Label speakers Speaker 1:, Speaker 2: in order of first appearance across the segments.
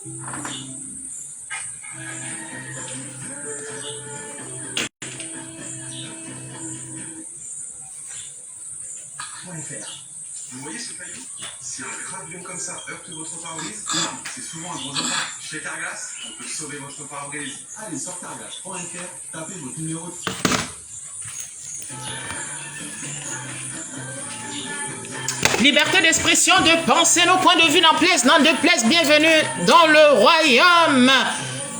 Speaker 1: Vous voyez ce caillou? Si un crabe comme ça heurte votre pare-brise, c'est souvent un gros impact. Chez Carglass, on peut sauver votre pare-brise. Allez, sur Carglass.fr, tapez votre numéro de...
Speaker 2: Liberté d'expression, de penser, nos points de vue n'en plaisent, n'en déplaise, bienvenue dans le royaume.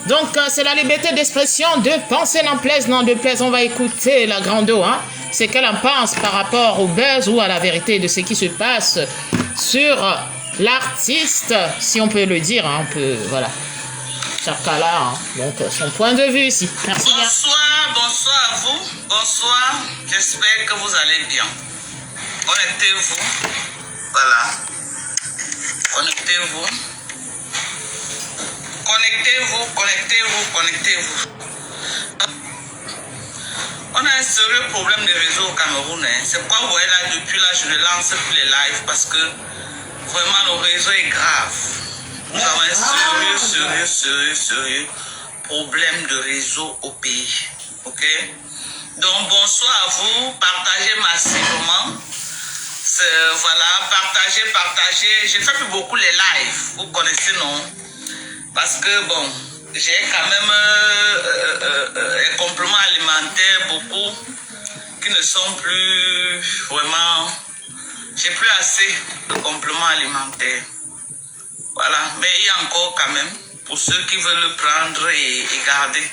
Speaker 2: Donc, c'est la liberté d'expression, de penser, n'en plaise, n'en déplaise. On va écouter la grande eau, hein. C'est qu'elle en pense par rapport au buzz ou à la vérité de ce qui se passe sur l'artiste, si on peut le dire, hein, on peut, voilà. Chakala, hein. Donc, son point de vue ici. Merci bien.
Speaker 3: Bonsoir à vous. Bonsoir. J'espère que vous allez bien. Connectez-vous. Voilà. Connectez-vous. Connectez-vous, connectez-vous, connectez-vous. On a un sérieux problème de réseau au Cameroun. Hein. C'est pourquoi vous voyez là, depuis là, je ne lance plus les lives parce que vraiment le réseau est grave. Nous avons un sérieux problème de réseau au pays. Ok? Donc bonsoir à vous. Partagez massivement. Voilà, partagez. Je fais plus beaucoup les lives. Vous connaissez, non? Parce que bon, j'ai quand même un complément alimentaire, beaucoup qui ne sont plus vraiment... J'ai plus assez de compléments alimentaires. Voilà, mais il y a encore quand même, pour ceux qui veulent le prendre et garder.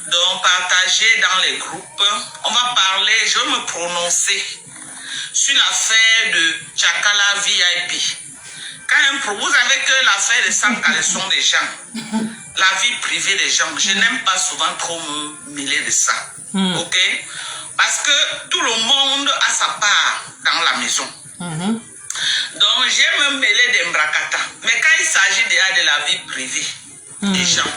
Speaker 3: Donc, partagez dans les groupes. On va parler, je vais me prononcer sur l'affaire de Tchakala VIP. Vous savez que l'affaire de sans caleçon des gens, la vie privée des gens, je n'aime pas souvent trop me mêler de ça. Ok? Parce que tout le monde a sa part dans la maison. Donc, j'aime me mêler des mbrakata. Mais quand il s'agit déjà de la vie privée des gens,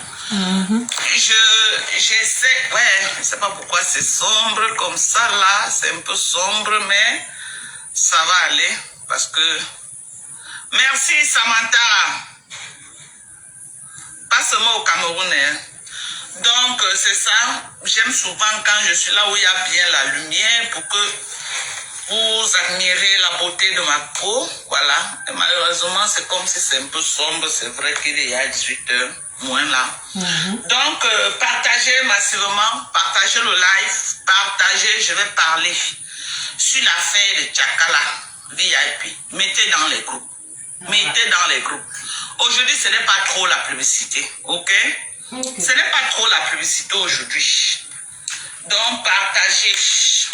Speaker 3: j'essaie, ouais, je ne sais pas pourquoi c'est sombre comme ça là, c'est un peu sombre, mais ça va aller parce que... Merci Samantha. Pas seulement au Cameroun. Hein. Donc c'est ça. J'aime souvent quand je suis là où il y a bien la lumière pour que vous admirez la beauté de ma peau. Voilà. Et malheureusement c'est comme si c'est un peu sombre. C'est vrai qu'il est à 18h moins là. Donc partagez massivement. Partagez le live. Partagez. Je vais parler sur l'affaire de Tchakala VIP. Mettez dans les groupes. Mettez dans les groupes. Aujourd'hui, ce n'est pas trop la publicité, ok? Ce n'est pas trop la publicité aujourd'hui. Donc, partagez.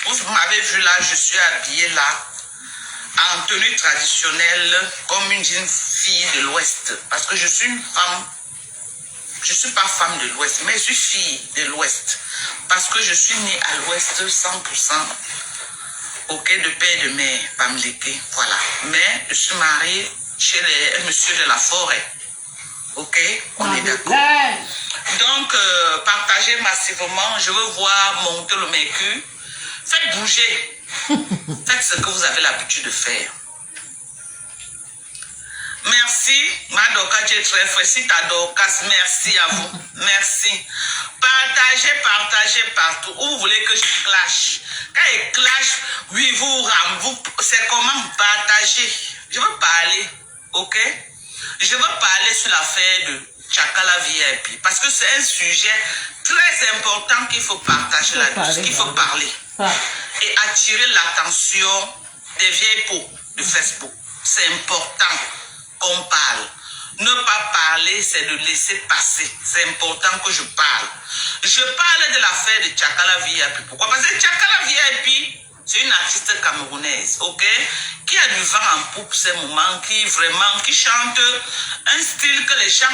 Speaker 3: Vous m'avez vu là, je suis habillée là, en tenue traditionnelle, comme une jeune fille de l'Ouest. Parce que je suis une femme, je ne suis pas femme de l'Ouest, mais je suis fille de l'Ouest. Parce que je suis née à l'Ouest 100%. Ok, de père et de mère, Pamléké, voilà. Mais je suis mariée chez les monsieur de la forêt. Ok, on est d'accord. Donc, partagez massivement. Je veux voir monter le mercure. Faites bouger. Faites ce que vous avez l'habitude de faire. Merci, Madoka, tu es très fort. Si Dorcas, merci à vous. Merci. Partagez, partagez partout. Où vous voulez que je clash? Quand il clash, oui, vous, c'est comment partager. Je veux parler, ok? Je veux parler sur l'affaire de Tchakala VIP. Parce que c'est un sujet très important qu'il faut partager là-dessus, qu'il faut parler. Et attirer l'attention des vieilles peaux de Facebook. C'est important qu'on parle. Ne pas parler, c'est de laisser passer. C'est important que je parle. Je parle de l'affaire de Tchakala VIP. Pourquoi? Parce que Tchakala VIP, c'est une artiste camerounaise, ok? Qui a du vent en poupe ces moments, qui chante un style que les gens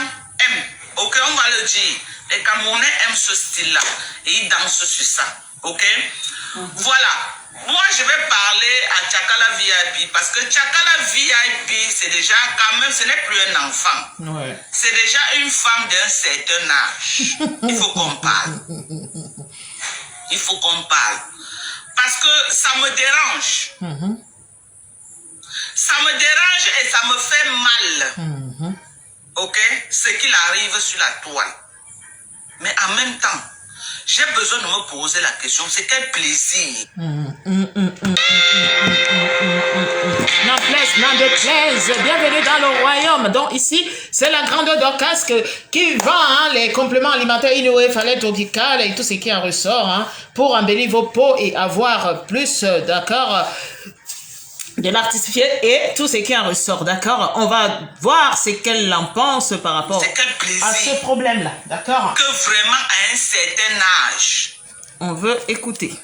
Speaker 3: aiment. Ok, on va le dire. Les Camerounais aiment ce style-là. Et ils dansent sur ça. Ok? Voilà. Moi, je vais parler à Tchakala VIP parce que Tchakala VIP, c'est déjà quand même, ce n'est plus un enfant. Ouais. C'est déjà une femme d'un certain âge. Il faut qu'on parle. Il faut qu'on parle. Parce que ça me dérange. Ça me dérange et ça me fait mal. ok, ce qu'il arrive sur la toile. Mais en même temps, j'ai besoin de me poser la question, c'est quel plaisir.
Speaker 2: N'en plaise, n'en déplaise, bienvenue dans le royaume. Donc ici, c'est la grande Dorcas qui vend hein, les compléments alimentaires Inoue, Falette, Ogical et tout ce qui en ressort hein, pour embellir vos peaux et avoir plus, d'accord, de l'artificiel et tout ce qui en ressort, d'accord. On va voir ce qu'elle en pense par rapport à ce problème-là, d'accord.
Speaker 3: Que vraiment à un certain âge.
Speaker 2: On veut écouter.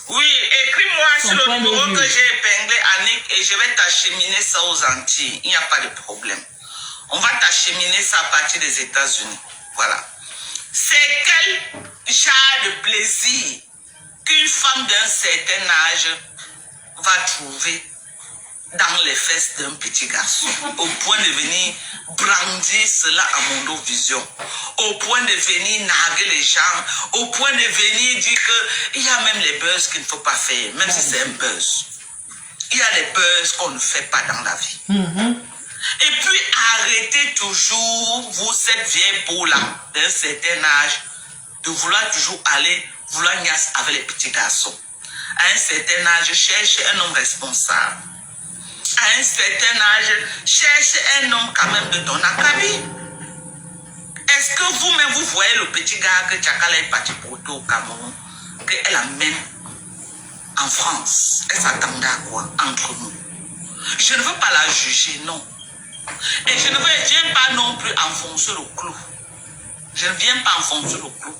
Speaker 3: Oui, écris-moi sur le numéro que j'ai épinglé, Annick, et je vais t'acheminer ça aux Antilles. Il n'y a pas de problème. On va t'acheminer ça à partir des États-Unis. Voilà. C'est quel genre de plaisir qu'une femme d'un certain âge va trouver dans les fesses d'un petit garçon, au point de venir brandir cela à Mondovision, au point de venir narguer les gens, au point de venir dire qu'il y a même les buzz qu'il ne faut pas faire, même si c'est un buzz. Il y a les buzz qu'on ne fait pas dans la vie. Et puis arrêtez toujours, vous, cette vieille peau-là, d'un certain âge, de vouloir toujours aller, vouloir niasse avec les petits garçons. À un certain âge, cherchez un homme responsable. À un certain âge, cherchez un homme quand même de ton acabit. Est-ce que vous-même, vous voyez le petit gars que Tchakala est parti porter au Cameroun, qu'elle amène en France? Elle s'attendait à quoi entre nous? Je ne veux pas la juger, non. Et je ne viens pas non plus enfoncer le clou. Je ne viens pas enfoncer le clou.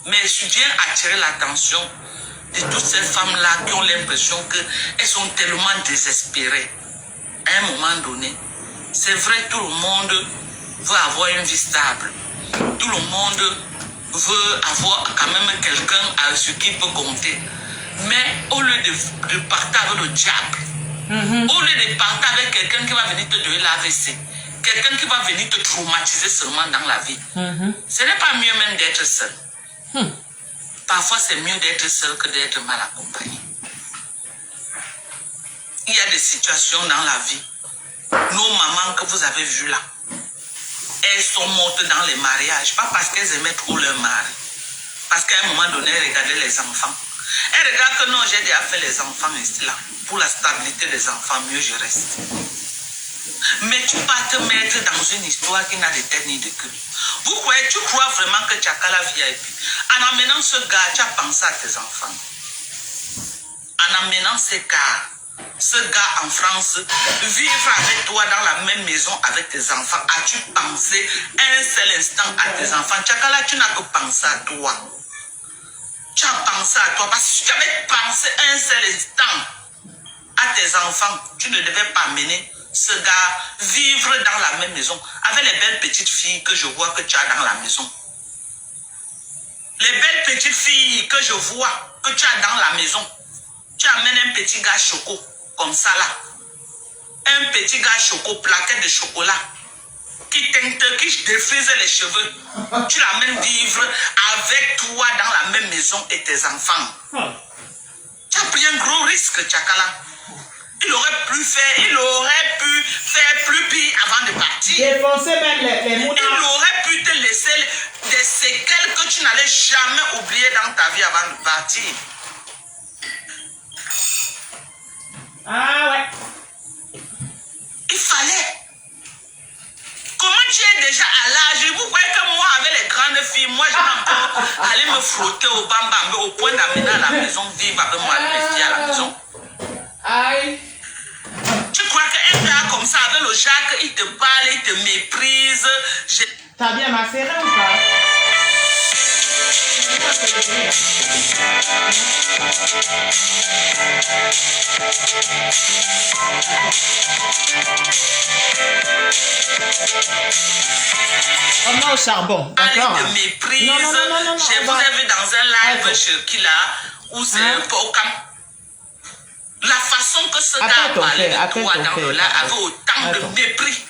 Speaker 3: Mais je viens attirer l'attention de toutes ces femmes-là qui ont l'impression qu'elles sont tellement désespérées. À un moment donné, c'est vrai, tout le monde veut avoir une vie stable. Tout le monde veut avoir quand même quelqu'un sur qui il peut compter. Mais au lieu de partir avec le diable, au lieu de partir avec quelqu'un qui va venir te donner l'AVC, quelqu'un qui va venir te traumatiser seulement dans la vie, ce n'est pas mieux même d'être seul. Parfois, c'est mieux d'être seul que d'être mal accompagné. Il y a des situations dans la vie. Nos mamans que vous avez vues là, elles sont mortes dans les mariages, pas parce qu'elles aimaient trop leur mari, parce qu'à un moment donné, elles regardaient les enfants. Elles regardent que non, j'ai déjà fait les enfants ici là. Pour la stabilité des enfants, mieux je reste. Mais tu vas te mettre dans une histoire qui n'a de tête ni de queue. Tu crois vraiment que Tchakala VIP? En amenant ce gars, tu as pensé à tes enfants. En amenant ce gars en France, vivre avec toi dans la même maison avec tes enfants, as-tu pensé un seul instant à tes enfants? Tchakala, tu n'as que pensé à toi. Tu as pensé à toi, parce que si tu avais pensé un seul instant à tes enfants, tu ne devais pas amener ce gars vivre dans la même maison avec les belles petites filles que je vois que tu as dans la maison. Les belles petites filles que je vois que tu as dans la maison. Tu amènes un petit gars choco, comme ça là. Un petit gars choco, plaquette de chocolat, qui défrise les cheveux. Tu l'amènes vivre avec toi dans la même maison et tes enfants. Tu as pris un gros risque, Tchakala. Il aurait pu faire plus pire avant de partir.
Speaker 2: Défoncer même les
Speaker 3: Il aurait pu te laisser des séquelles que tu n'allais jamais oublier dans ta vie avant de partir.
Speaker 2: Ah ouais.
Speaker 3: Il fallait. Comment tu es déjà à l'âge? Vous voyez que moi, avec les grandes filles, moi, je vais encore aller me frotter au bambam, au point d'amener à la maison, vivre avec moi, les filles à la maison.
Speaker 2: Aïe.
Speaker 3: Tu crois qu'un gars comme ça, avec le Jacques, il te parle, il te méprise.
Speaker 2: T'as bien macéré ou pas? On est au charbon, d'accord?
Speaker 3: Il te méprise.
Speaker 2: Non,
Speaker 3: Je vous ai vu dans un live chez Kila, où c'est un peu au camp. La façon que ce gars parlait de toi dans le live avait autant de mépris.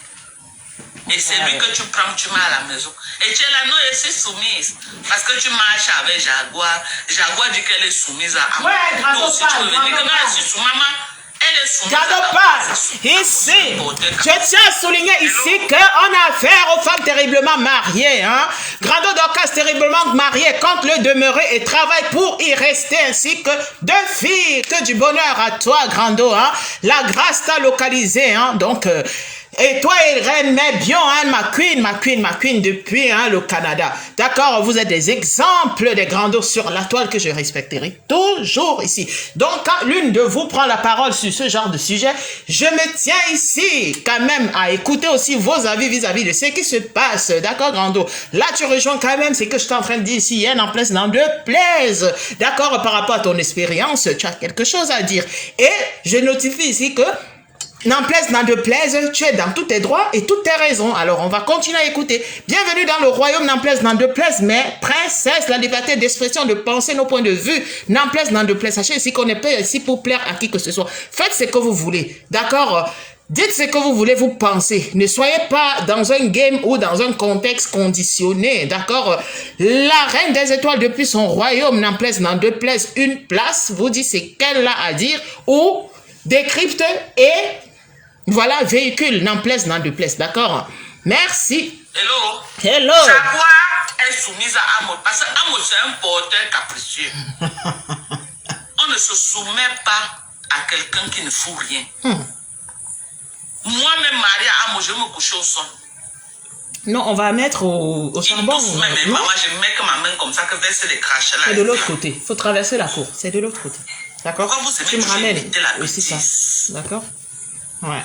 Speaker 3: Et c'est lui que tu prends, tu mets à la maison. Et tu es là, non, je suis soumise. Parce que tu marches avec Jaguar. Jaguar dit qu'elle est soumise à moi.
Speaker 2: Ouais, grâce
Speaker 3: toi aussi, tu veux venir que non, je suis sous maman. Elle est soumise
Speaker 2: Grando
Speaker 3: à
Speaker 2: parle.
Speaker 3: c'est
Speaker 2: Ici,
Speaker 3: porter
Speaker 2: je tiens à souligner ici qu'on a affaire aux femmes terriblement mariées. Hein? Grando Dorcas terriblement mariée compte le demeurer et travaille pour y rester ainsi que 2 filles. Que du bonheur à toi, Grando. Hein? La grâce t'a localisé. Hein? Donc, et toi, Irène, mais bien, hein, ma queen depuis hein, le Canada. D'accord, vous êtes des exemples des grandos sur la toile que je respecterai toujours ici. Donc, quand l'une de vous prend la parole sur ce genre de sujet, je me tiens ici quand même à écouter aussi vos avis vis-à-vis de ce qui se passe. D'accord, Grando? Là, tu rejoins quand même ce que je suis en train de dire ici, Yann, en place, dans deux plaises. D'accord, par rapport à ton expérience, tu as quelque chose à dire. Et je notifie ici que n'en plaise, n'en déplaise, tu es dans tous tes droits et toutes tes raisons. Alors, on va continuer à écouter. Bienvenue dans le royaume, n'en plaise, n'en déplaise, mais princesse, la liberté d'expression, de penser nos points de vue, n'en plaise, n'en déplaise. Sachez ici qu'on n'est pas ici pour plaire à qui que ce soit. Faites ce que vous voulez, d'accord? Dites ce que vous voulez, vous pensez. Ne soyez pas dans un game ou dans un contexte conditionné, d'accord? La reine des étoiles, depuis son royaume, n'en plaise, n'en déplaise, une place, vous dit ce qu'elle a à dire ou décrypte et voilà, véhicule, n'en plaise, n'en déplaise, d'accord? Merci.
Speaker 3: Hello.
Speaker 2: Hello.
Speaker 3: Jaguar est soumise à Amos. Parce que Amos, c'est un porteur capricieux. On ne se soumet pas à quelqu'un qui ne fout rien. Moi-même, mariée à Amos, je vais me coucher au sol.
Speaker 2: Non, on va mettre au charbon.
Speaker 3: Mais maman, je mets que ma main comme ça, que verser les crachats là.
Speaker 2: C'est de l'autre côté. Il faut traverser la cour. C'est de l'autre côté. D'accord?
Speaker 3: Pourquoi vous
Speaker 2: Tu me ramènes
Speaker 3: la
Speaker 2: aussi ça. D'accord? Ouais.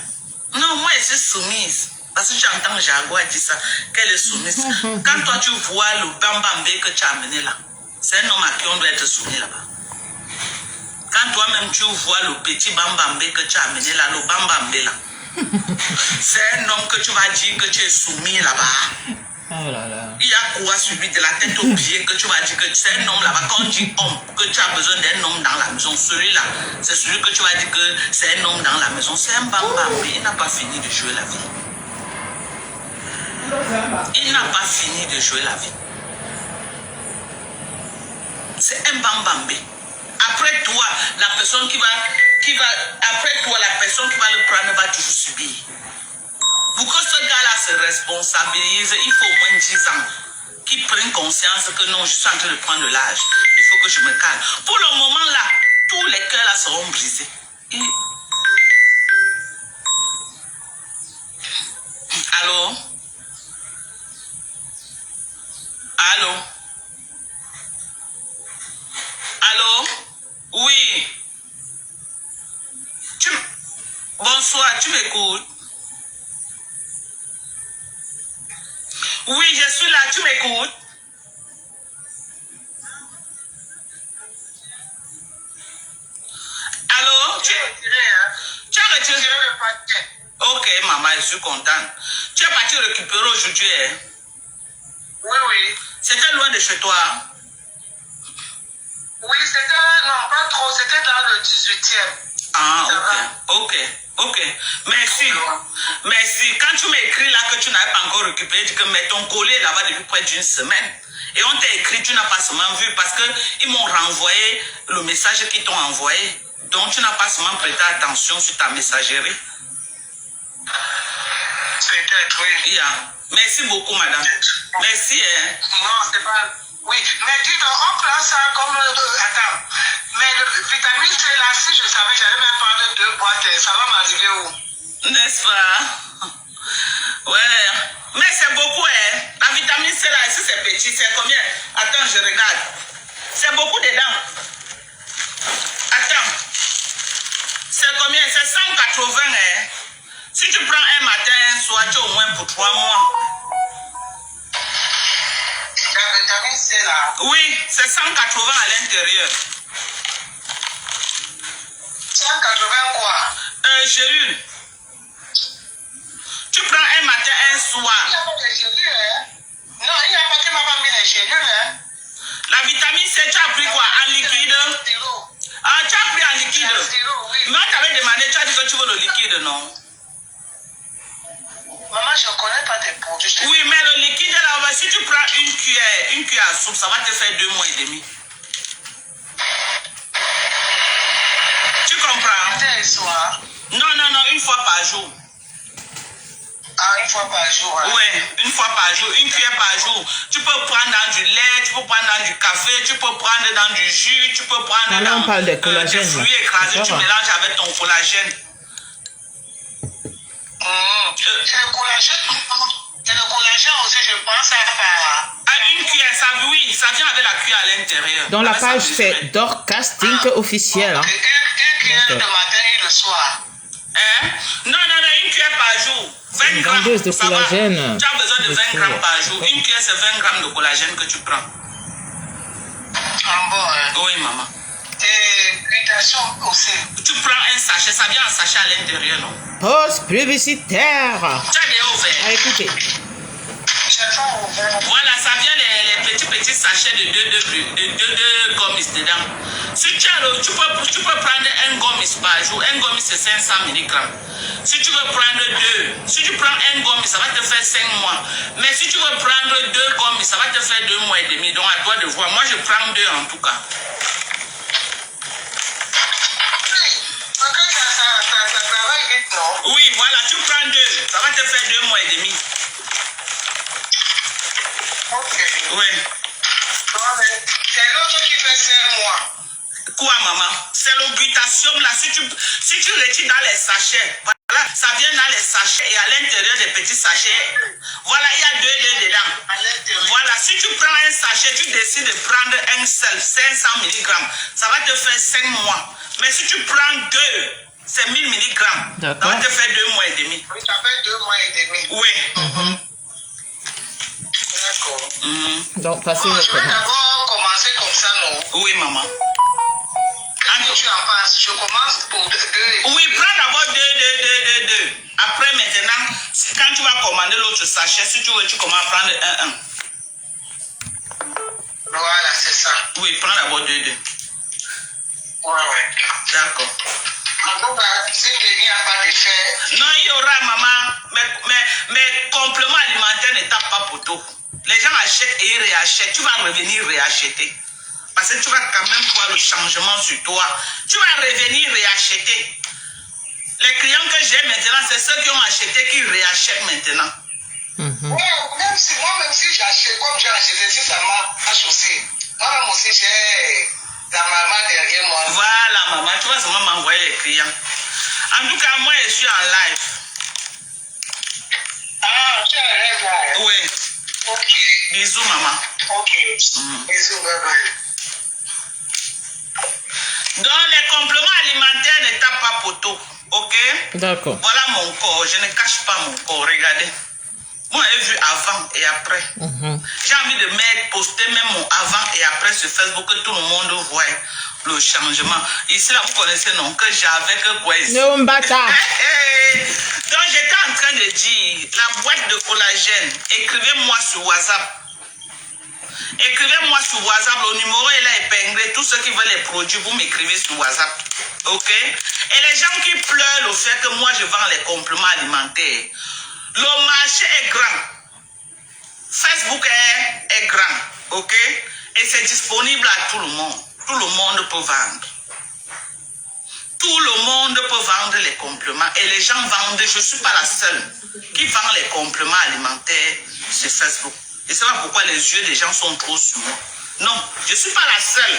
Speaker 3: Non, moi, je suis soumise. Parce que j'entends Jaguar dire ça, qu'elle est soumise. Quand toi, tu vois le bambambé que tu as amené là, c'est un homme à qui on doit être soumis là-bas. Quand toi-même, tu vois le petit bambambé que tu as amené là, le bambambé là, c'est un homme que tu vas dire que tu es soumis là-bas.
Speaker 2: Oh là là.
Speaker 3: Il y a quoi suivi de la tête aux pieds que tu vas dire que c'est un homme là-bas. Quand on dit homme, que tu as besoin d'un homme dans la maison, celui-là, c'est celui que tu vas dire que c'est un homme dans la maison. C'est un bambambé. Il n'a pas fini de jouer la vie. Il n'a pas fini de jouer la vie. C'est un bambambé. Après toi, la personne après toi, la personne qui va le prendre va toujours subir. Pour que ce gars-là se responsabilise, il faut au moins 10 ans qu'il prenne conscience que non, je suis en train de prendre l'âge. Il faut que je me calme. Pour le moment là, tous les cœurs là seront brisés. Allô? Allô? Allô? Oui. Bonsoir, tu m'écoutes? Oui, je suis là, tu m'écoutes? Allô? Tu as retiré le paquet. Ok, maman, je suis contente. Tu es parti récupérer aujourd'hui, hein? Oui, oui. C'était loin de chez toi, hein? Oui, c'était, non, pas trop, c'était dans le 18e. Ah, ok. Merci. Merci. Quand tu m'écris là que tu n'avais pas encore récupéré, tu dis que mais ton collier là-bas depuis près d'une semaine. Et on t'a écrit, tu n'as pas seulement vu parce qu'ils m'ont renvoyé le message qu'ils t'ont envoyé. Donc tu n'as pas seulement prêté attention sur ta messagerie. Peut-être, oui. Yeah. Merci beaucoup, madame. Merci. Hein. Non, c'est pas... Oui, mais dis donc, on prend ça comme... Attends, mais le vitamine C là, si je savais, j'allais même prendre 2 boîtes, ça va m'arriver où? N'est-ce pas? Ouais, mais c'est beaucoup, hein. La vitamine C là, ici c'est petit, c'est combien? Attends, je regarde. C'est beaucoup dedans. Attends. C'est combien? C'est 180, hein. Si tu prends un matin, un soir, tu as au moins pour 3 mois. La vitamine C là? Oui, c'est 180 à l'intérieur. 180 quoi? Gélules. Tu prends un matin, un soir. Il n'y a pas de gélules, hein? Non, il n'y a pas qui m'a pas mis les gélules, hein? La vitamine C, tu as pris quoi? En liquide? Ah, tu as pris en liquide? Oui. Mais on t'avait demandé, tu as dit que tu veux le liquide, non? Maman, je ne connais pas tes produits. Oui, mais le liquide, là, si tu prends une cuillère à soupe, ça va te faire 2 mois et demi. Tu comprends? le soir? Non, une fois par jour. Ah, une fois par jour. Hein? Oui, une fois par jour, une cuillère par jour. Tu peux prendre dans du lait, tu peux prendre dans du café, tu peux prendre dans du jus, tu peux prendre
Speaker 2: là, on
Speaker 3: dans
Speaker 2: parle de collagène,
Speaker 3: des fruits écrasés, tu mélanges avec ton collagène. C'est le collagène aussi, je pense une cuillère, ça, oui, ça vient avec la cuillère à l'intérieur.
Speaker 2: Dans la page, c'est Dorcasting officiel. Hein.
Speaker 3: Une cuillère le matin et le soir. Hein? Non, une cuillère par jour. 20 grammes.
Speaker 2: De collagène.
Speaker 3: Tu as besoin de 20 grammes par jour. Une cuillère, c'est 20 grammes de collagène que tu prends. Ah bon, hein? Oui, maman. Et l'hydratation aussi. Tu prends un sachet, ça vient en sachet à l'intérieur, non?
Speaker 2: Pause publicitaire.
Speaker 3: Tu as déjà ouvert?
Speaker 2: Ah, écoutez.
Speaker 3: Voilà, ça vient les petits sachets de deux gommis dedans. Si tu peux prendre un gommis par jour. Un gommis c'est 500 mg. Si tu veux prendre deux, si tu prends un gommis, ça va te faire 5 mois. Mais si tu veux prendre deux gommis, ça va te faire 2 mois et demi. Donc à toi de voir. Moi je prends 2 en tout cas. Ça travaille vite, non? Oui, voilà, tu prends 2. Ça va te faire 2 mois et demi. Ok. Oui. C'est l'autre qui fait 5 mois. Quoi, maman? C'est le glutathium là. Si tu retires dans les sachets, voilà, ça vient dans les sachets et à l'intérieur des petits sachets. Voilà, il y a 2 dedans. Voilà, si tu prends un sachet, tu décides de prendre un seul, 500 mg. Ça va te faire 5 mois. Mais si tu prends 2, c'est 1000 mg. Ça va te faire 2 mois et demi. Oui, ça fait 2 mois et demi. Oui. D'accord.
Speaker 2: Donc, passez le
Speaker 3: je vais d'abord commencer comme ça, non? Oui, maman. Qu'est-ce que tu en penses? Je commence pour 2. Oui, prends d'abord 2. Après, maintenant, quand tu vas commander l'autre sachet, si tu veux, tu commences à prendre 1. Voilà, c'est ça. Oui, prends d'abord 2. Ouais. D'accord. Si il n'y a pas d'effet. Non, il y aura, maman. Mais complément alimentaire ne tape pas pour tout. Les gens achètent et ils réachètent. Tu vas revenir réacheter. Parce que tu vas quand même voir le changement sur toi. Tu vas revenir réacheter. Les clients que j'ai maintenant, c'est ceux qui ont acheté qui réachètent maintenant. Même si j'achète, comme j'ai acheté, si ça marche aussi. Moi-même aussi, j'ai la maman derrière moi. Voilà, maman. Tu vas seulement m'envoyer les clients. En tout cas, moi, je suis en live. Ah, tu es en live là? Oui. Ok. Bisous, maman. Ok. Bisous, bye bye. Donc, les compléments alimentaires ne tapent pas poteau. Ok? D'accord. Voilà mon corps. Je ne cache pas mon corps. Regardez. Moi, j'ai vu avant et après. J'ai envie de poster même mon avant et après sur Facebook que tout le monde voit le changement. Ici, là, vous connaissez, non? Que j'avais que quoi ici? Donc, j'étais en train de dire, la boîte de collagène, écrivez-moi sur WhatsApp. Écrivez-moi sur WhatsApp, le numéro est là épinglé. Tous ceux qui veulent les produits, vous m'écrivez sur WhatsApp. Ok? Et les gens qui pleurent le fait que moi je vends les compléments alimentaires. Le marché est grand. Facebook est grand. Ok? Et c'est disponible à tout le monde. Tout le monde peut vendre. Tout le monde peut vendre les compléments. Et les gens vendent. Je ne suis pas la seule qui vend les compléments alimentaires sur Facebook. Et c'est pas pourquoi les yeux des gens sont trop sur moi. Non, je ne suis pas la seule.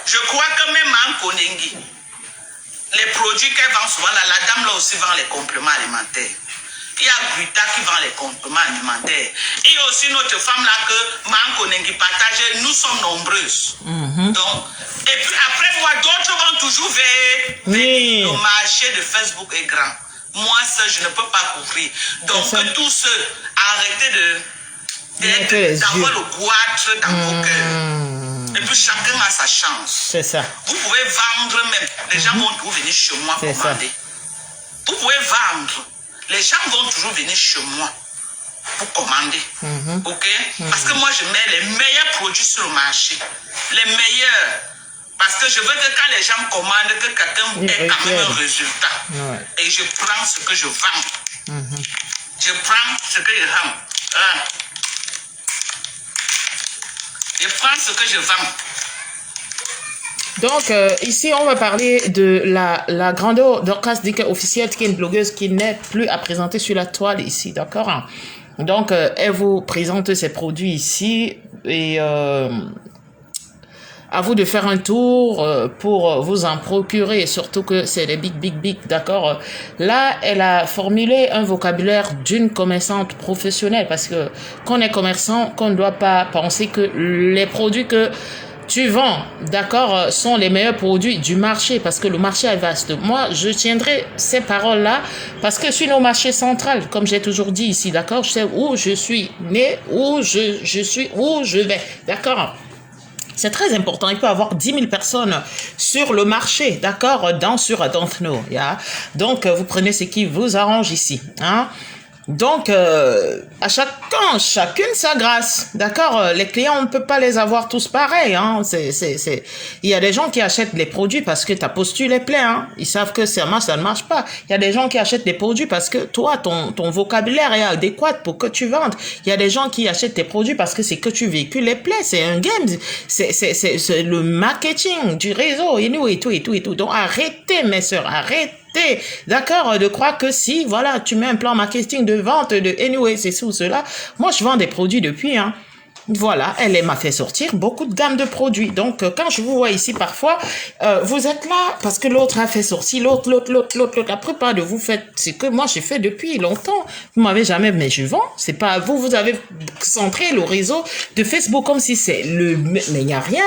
Speaker 3: Je crois que même en Konengi, les produits qu'elle vend souvent, la dame là aussi vend les compléments alimentaires. Il y a Gruta qui vend les compléments alimentaires. Il y a aussi notre femme là que Manko Nengi partage. Nous sommes nombreuses. Donc, et puis après, d'autres vont toujours vers le marché de Facebook est grand. Moi, seul, je ne peux pas couvrir. Donc, que tous ceux, arrêtez d'avoir le goitre dans vos cœurs. Et puis, chacun a sa chance. C'est ça. Vous pouvez vendre même. Les gens vont toujours venir chez moi commander. Vous pouvez vendre. Les gens vont toujours venir chez moi pour commander. Ok? Parce que moi, je mets les meilleurs produits sur le marché. Les meilleurs. Parce que je veux que quand les gens commandent, que quelqu'un ait quand même un résultat. Et je prends ce que je vends. Je prends ce que je vends. Je prends ce que je vends.
Speaker 2: Donc, ici, on va parler de la grandeur Dorcas Dick officielle, qui est une blogueuse qui n'est plus à présenter sur la toile ici, d'accord? Donc, elle vous présente ses produits ici et à vous de faire un tour pour vous en procurer, surtout que c'est des big, d'accord? Là, elle a formulé un vocabulaire d'une commerçante professionnelle parce que quand on est commerçant, qu'on ne doit pas penser que les produits que tu vends, d'accord, sont les meilleurs produits du marché parce que le marché est vaste. Moi, je tiendrai ces paroles-là parce que sur nos marchés centrales, comme j'ai toujours dit ici, d'accord, je sais où je suis né, où je suis, où je vais, d'accord? C'est très important. Il peut y avoir 10 000 personnes sur le marché, d'accord, sur Don't Know. Yeah? Donc, vous prenez ce qui vous arrange ici. Hein? Donc, à chacune sa grâce, d'accord. Les clients, on ne peut pas les avoir tous pareils. Hein. Il y a des gens qui achètent les produits parce que ta posture les plaît. Hein. Ils savent que ça ne marche pas. Il y a des gens qui achètent les produits parce que toi, ton vocabulaire est adéquat pour que tu vendes. Il y a des gens qui achètent tes produits parce que c'est que tu véhicules les plaît. C'est un game. C'est le marketing du réseau et tout. Donc, arrêtez, mes sœurs, arrêtez. D'accord, de croire que si, voilà, tu mets un plan marketing de vente de anyway, c'est ou cela. Moi, je vends des produits depuis, hein. Voilà, elle m'a fait sortir beaucoup de gammes de produits. Donc, quand je vous vois ici, parfois, vous êtes là parce que l'autre a fait sortir, l'autre. La plupart de vous faites ce que moi, j'ai fait depuis longtemps. Vous m'avez jamais, mais je vends. C'est pas vous avez centré le réseau de Facebook comme si c'est mais il n'y a rien.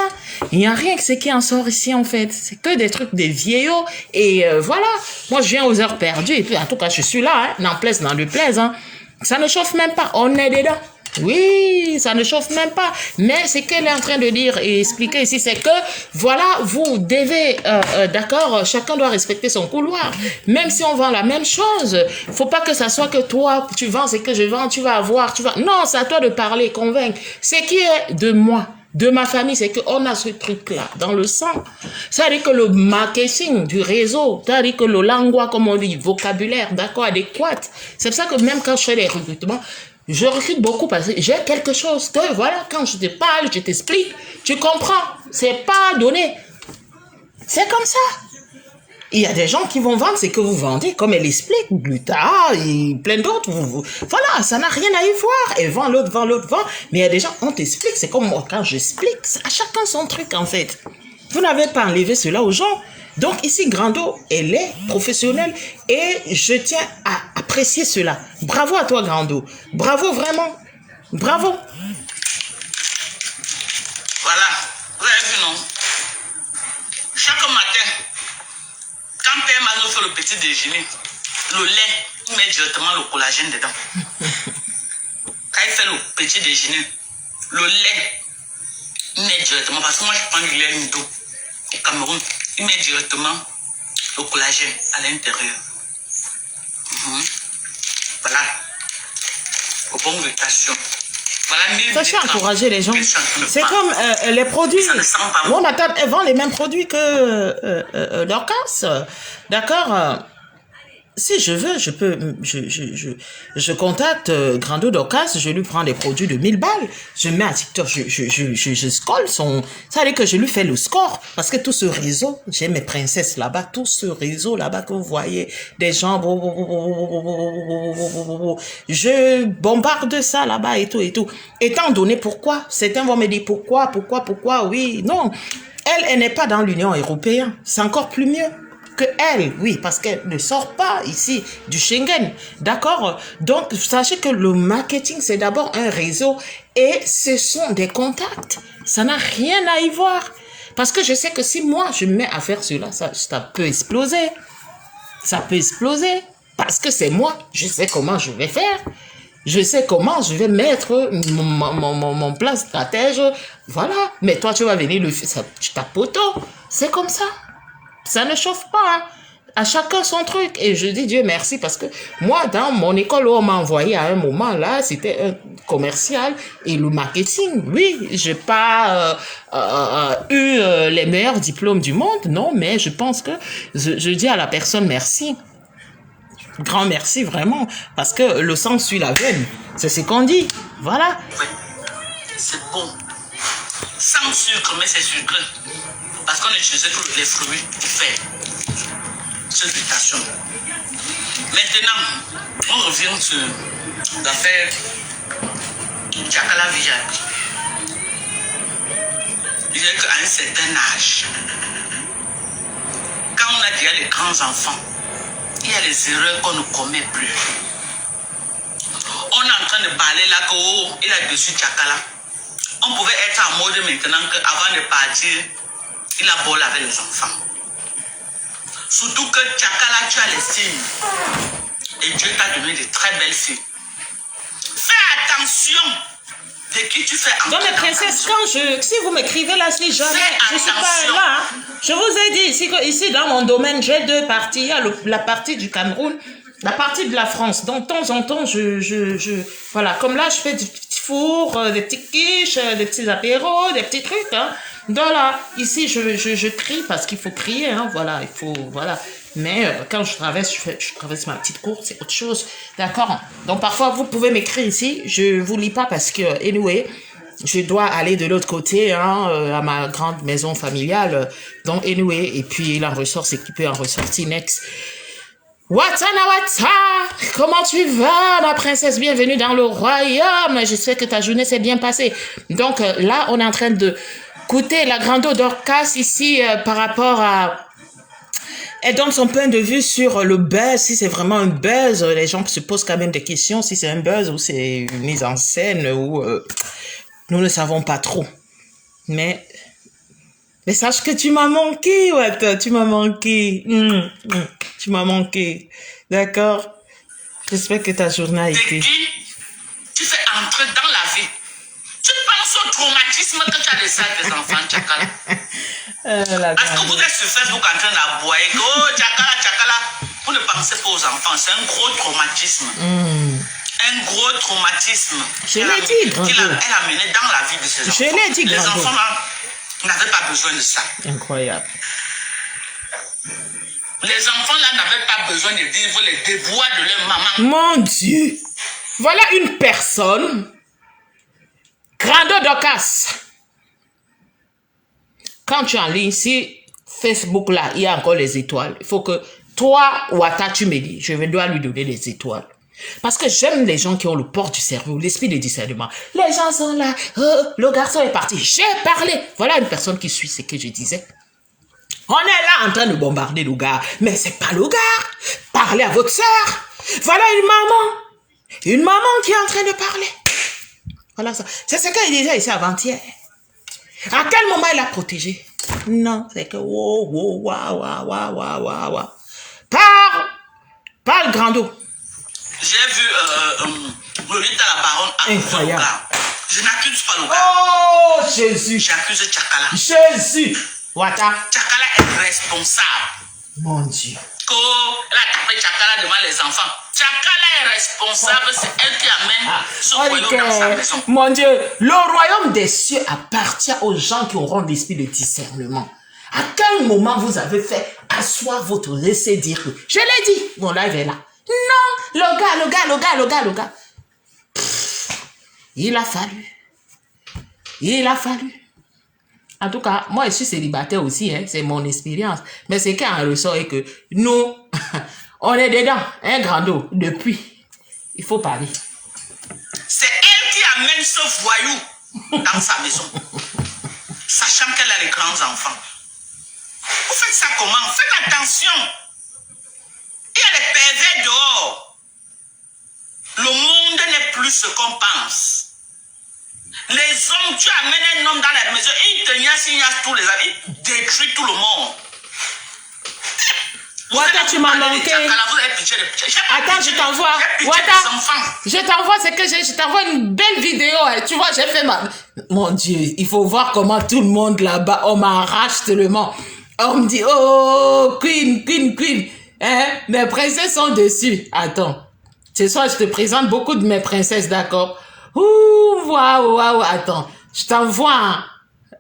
Speaker 2: Il n'y a rien que ce qui en sort ici, en fait. C'est que des trucs des vieillots. Et voilà, moi, je viens aux heures perdues. Et puis, en tout cas, je suis là, hein, dans le plaise, hein. Ça ne chauffe même pas. On est dedans. Oui, ça ne chauffe même pas. Mais ce qu'elle est en train de dire et expliquer ici, c'est que, voilà, vous devez, d'accord, chacun doit respecter son couloir. Même si on vend la même chose, il faut pas que ça soit que toi, tu vends ce que je vends, tu vas avoir, Non, c'est à toi de parler, convaincre. Ce qui est de moi, de ma famille, c'est qu'on a ce truc-là dans le sang. Ça veut dire que le marketing du réseau, ça veut dire que le langage, comme on dit, vocabulaire, d'accord, adéquat. C'est pour ça que même quand je fais les recrutements, je recrute beaucoup parce que j'ai quelque chose que, voilà, quand je te parle, je t'explique, tu comprends. C'est pas donné. C'est comme ça. Il y a des gens qui vont vendre ce que vous vendez, comme elle explique, plus tard, et plein d'autres. Voilà, ça n'a rien à y voir. Et vend l'autre. Mais il y a des gens, on t'explique, c'est comme moi, quand j'explique, à chacun son truc, en fait. Vous n'avez pas enlevé cela aux gens. Donc ici, Grando, elle est professionnelle et je tiens à apprécier cela. Bravo à toi, Grando. Bravo, vraiment. Bravo.
Speaker 3: Voilà, vous avez vu, non? Chaque matin, quand Père Mano fait le petit déjeuner, le lait, il met directement le collagène dedans. Quand il fait le petit déjeuner, le lait, il met directement, parce que moi je prends du lait Nido au Cameroun, il met directement le collagène à l'intérieur. Voilà. Aux bonnes mutations. Voilà,
Speaker 2: sachez encourager les gens. C'est comme les produits. Moi, ma tante, elle vend les mêmes produits que Dorcas. D'accord. Si je veux, je peux, je contacte Grando Dorcas, je lui prends des produits de 1000 balles, je mets à TikTok, je scroll son, ça veut dire que je lui fais le score, parce que tout ce réseau, j'ai mes princesses là-bas, tout ce réseau là-bas que vous voyez, des gens, je bombarde ça là-bas et tout. Étant donné pourquoi, certains vont me dire pourquoi, oui, non, elle n'est pas dans l'Union européenne, c'est encore plus mieux. Que elle, oui, parce qu'elle ne sort pas ici du Schengen, d'accord? Donc, sachez que le marketing, c'est d'abord un réseau et ce sont des contacts. Ça n'a rien à y voir. Parce que je sais que si moi, je me mets à faire cela, ça peut exploser. Ça peut exploser. Parce que c'est moi, je sais comment je vais faire. Je sais comment je vais mettre mon plan stratège. Voilà. Mais toi, tu vas venir le faire. Tu tapotes. C'est comme ça. Ça ne chauffe pas, hein. À chacun son truc. Et je dis Dieu merci parce que moi, dans mon école où on m'a envoyé à un moment, là, c'était un commercial et le marketing. Oui, j'ai pas eu les meilleurs diplômes du monde, non, mais je pense que je dis à la personne merci. Grand merci, vraiment. Parce que le sang suit la veine. C'est ce qu'on dit. Voilà.
Speaker 3: Ouais, c'est bon. Sans sucre, mais c'est sucré. Parce qu'on utilisait tous les fruits pour faire cette mutation. Maintenant, on revient sur l'affaire Tchakala Vijay. Il disait qu'à un certain âge, quand on a déjà les grands enfants, il y a les erreurs qu'on ne commet plus. On est en train de parler là qu'il a dessus Tchakala. On pouvait être en mode maintenant qu'avant de partir, il a volé avec les enfants. Surtout que Tchakala, tu as les signes. Et Dieu t'a donné de très belles filles. Fais attention de qui tu fais entrer.
Speaker 2: Donc, les princesses, si vous m'écrivez là, si jamais, je ne suis pas là, hein, je vous ai dit ici dans mon domaine, j'ai deux parties. Il y a la partie du Cameroun, la partie de la France. Donc, de temps en temps, voilà, comme là, je fais du petit four, des petites quiches, des petits apéros, des petits trucs, hein. Donc là, ici, je crie parce qu'il faut crier, hein, voilà, il faut, voilà. Mais quand je traverse ma petite cour, c'est autre chose, d'accord? Donc parfois, vous pouvez m'écrire ici, je vous lis pas parce que, anyway, je dois aller de l'autre côté, hein, à ma grande maison familiale, donc anyway, et puis il en ressort ce qui peut en ressortir next. Wata, comment tu vas, ma princesse? Bienvenue dans le royaume. Je sais que ta journée s'est bien passée. Donc là, on est en train de écouter la grande Dorcas ici par rapport à... Elle donne son point de vue sur le buzz, si c'est vraiment un buzz. Les gens se posent quand même des questions, si c'est un buzz ou c'est une mise en scène, ou nous ne savons pas trop. Mais sache que tu m'as manqué, ouais, tu m'as manqué. Tu m'as manqué. D'accord? J'espère que ta journée a été...
Speaker 3: Qui tu fais entrer dans la vie. Tu penses au traumatisme que tu as laissé à tes enfants, Tchakala. Parce que vous êtes sur Facebook en train d'aboyer que oh, Tchakala, vous ne pensez pas aux enfants. C'est un gros traumatisme. Un gros traumatisme.
Speaker 2: Je l'ai dit, Grando.
Speaker 3: Elle a mené dans la vie de ses enfants.
Speaker 2: Je l'ai dit,
Speaker 3: Les
Speaker 2: Grando.
Speaker 3: enfants là n'avaient pas besoin de ça.
Speaker 2: Incroyable.
Speaker 3: Les enfants là n'avaient pas besoin de vivre les déboires de leur maman.
Speaker 2: Mon Dieu. Voilà une personne. Grando Dorcas. Quand tu es en ligne, si Facebook là, il y a encore les étoiles, il faut que toi, Wata, tu me dis, je dois lui donner les étoiles. Parce que j'aime les gens qui ont le port du cerveau, l'esprit de discernement. Les gens sont là, le garçon est parti, j'ai parlé. Voilà une personne qui suit ce que je disais. On est là en train de bombarder le gars, mais c'est pas le gars. Parlez à votre soeur. Voilà une maman qui est en train de parler. Voilà ça. C'est ce qu'il disait ici avant-hier. À quel moment il a protégé? Non, c'est que Parle, Grando.
Speaker 3: J'ai vu Lolita la baronne accuser le gars. Je n'accuse pas le gars.
Speaker 2: Oh, Jésus.
Speaker 3: J'accuse Tchakala.
Speaker 2: Jésus. Wata.
Speaker 3: Tchakala est responsable.
Speaker 2: Mon Dieu.
Speaker 3: Elle a tapé Tchakala devant les enfants. Tchakala est responsable, c'est elle qui amène ce royaume dans sa maison.
Speaker 2: Mon Dieu, le royaume des cieux appartient aux gens qui auront l'esprit de discernement. À quel moment vous avez fait asseoir votre laisser dire? Je l'ai dit, mon live est là. Non, le gars. Il a fallu. En tout cas, moi, je suis célibataire aussi, hein, c'est mon expérience. Mais c'est qu'un ressort et que nous, on est dedans, hein, Grando, depuis. Il faut parler.
Speaker 3: C'est elle qui amène ce voyou dans sa maison, sachant qu'elle a les grands enfants. Vous faites ça comment? Faites attention. Il y a les pervers dehors. Le monde n'est plus ce qu'on pense. Les hommes, tu amènes un homme dans la maison, il te niasse tous les amis, il détruit tout le monde.
Speaker 2: Wata, tu m'as manqué. Attends, je t'envoie. Wata, je t'envoie une belle vidéo. Hein. Tu vois, j'ai fait ma... Mon Dieu, il faut voir comment tout le monde là-bas, on m'arrache tellement. On me dit, oh, queen. Hein? Mes princesses sont dessus. Attends. Ce soir, je te présente beaucoup de mes princesses, d'accord? Ouh, waouh, attends. Je t'envoie un...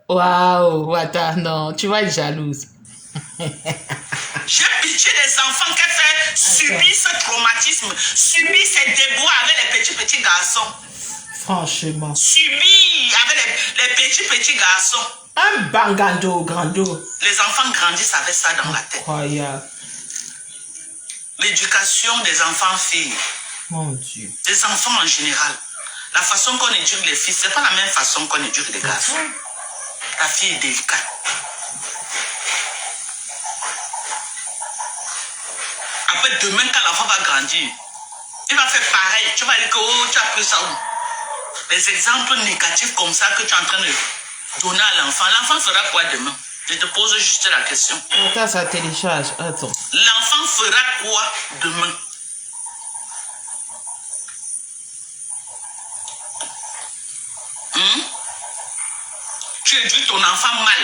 Speaker 2: Waouh, attends, non, tu vas être jalouse.
Speaker 3: J'ai pitié des enfants qui fait subir ce traumatisme, subir ces déboires avec les petits garçons.
Speaker 2: Franchement.
Speaker 3: Subir avec les petits garçons.
Speaker 2: Un bangando, grando.
Speaker 3: Les enfants grandissent avec ça dans la tête.
Speaker 2: Incroyable.
Speaker 3: L'éducation des enfants filles.
Speaker 2: Mon Dieu.
Speaker 3: Des enfants en général. La façon qu'on éduque les filles, c'est pas la même façon qu'on éduque les garçons. La fille est délicate. Après, demain, quand l'enfant va grandir, il va faire pareil. Tu vas dire que oh, tu as pris ça où? Les exemples négatifs comme ça que tu es en train de donner à l'enfant. L'enfant fera quoi demain? Je te pose juste la question.
Speaker 2: Attends, ça télécharge. Attends.
Speaker 3: L'enfant fera quoi demain? Tu éduques ton enfant mal.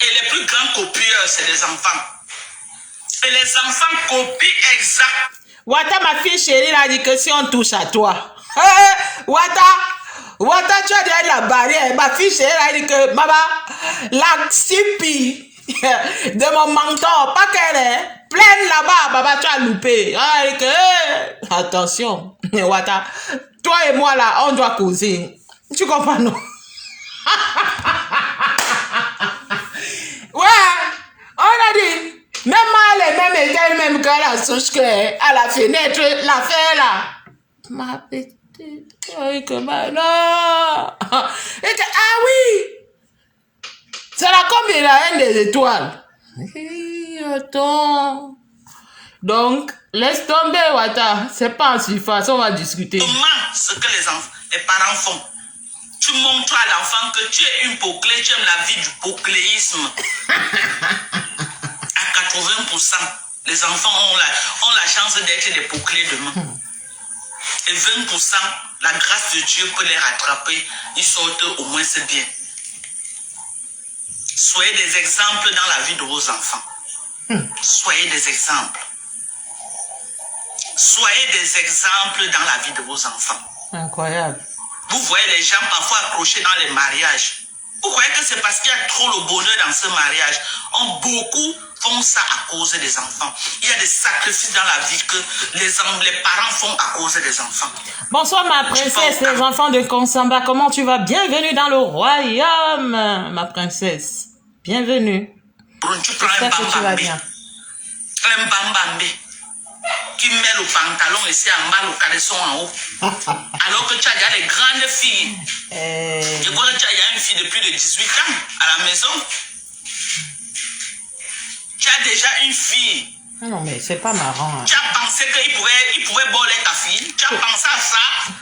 Speaker 3: Et les plus grands copieurs, c'est les enfants. Et les enfants copient exact.
Speaker 2: Wata, ma fille chérie, a dit que si on touche à toi. Wata, tu as déjà la barrière. Ma fille chérie a dit que, maman, la sipi de mon menton, pas qu'elle est pleine là-bas, maman, tu as loupé. Elle a dit que, attention, Wata, toi et moi là, on doit causer. Tu comprends, non? Ouais, on a dit, même elle est même ételle, même quand la souche claire à la fenêtre, la fait là. Ma petite, oui, que ma, non. Et que, ah oui, c'est la combien la haine des étoiles. Attends. Donc, laisse tomber, Wata. C'est pas en surface, on va discuter.
Speaker 3: Comment ce que les parents font? Tu montres à l'enfant que tu es une bouclée, tu aimes la vie du boucléisme. À 80%, les enfants ont la chance d'être des bouclés demain. Et 20%, la grâce de Dieu peut les rattraper. Ils sortent au moins c'est bien. Soyez des exemples dans la vie de vos enfants. Soyez des exemples. Soyez des exemples dans la vie de vos enfants.
Speaker 2: Incroyable.
Speaker 3: Vous voyez les gens parfois accrochés dans les mariages. Vous croyez que c'est parce qu'il y a trop le bonheur dans ce mariage? Beaucoup font ça à cause des enfants. Il y a des sacrifices dans la vie que les parents font à cause des enfants.
Speaker 2: Bonsoir ma princesse, les enfants de Konsamba. Comment tu vas? Bienvenue dans le royaume, ma princesse. Bienvenue.
Speaker 3: Tu prends un bambambé. Un bambambé qui met le pantalon ici en bas, le caleçon en haut. Alors que tu as déjà les grandes filles. Je crois que tu as une fille de plus de 18 ans à la maison. Tu as déjà une fille.
Speaker 2: Non, mais c'est pas marrant. Hein.
Speaker 3: Tu as pensé qu'il pouvait voler ta fille. Tu as pensé à ça.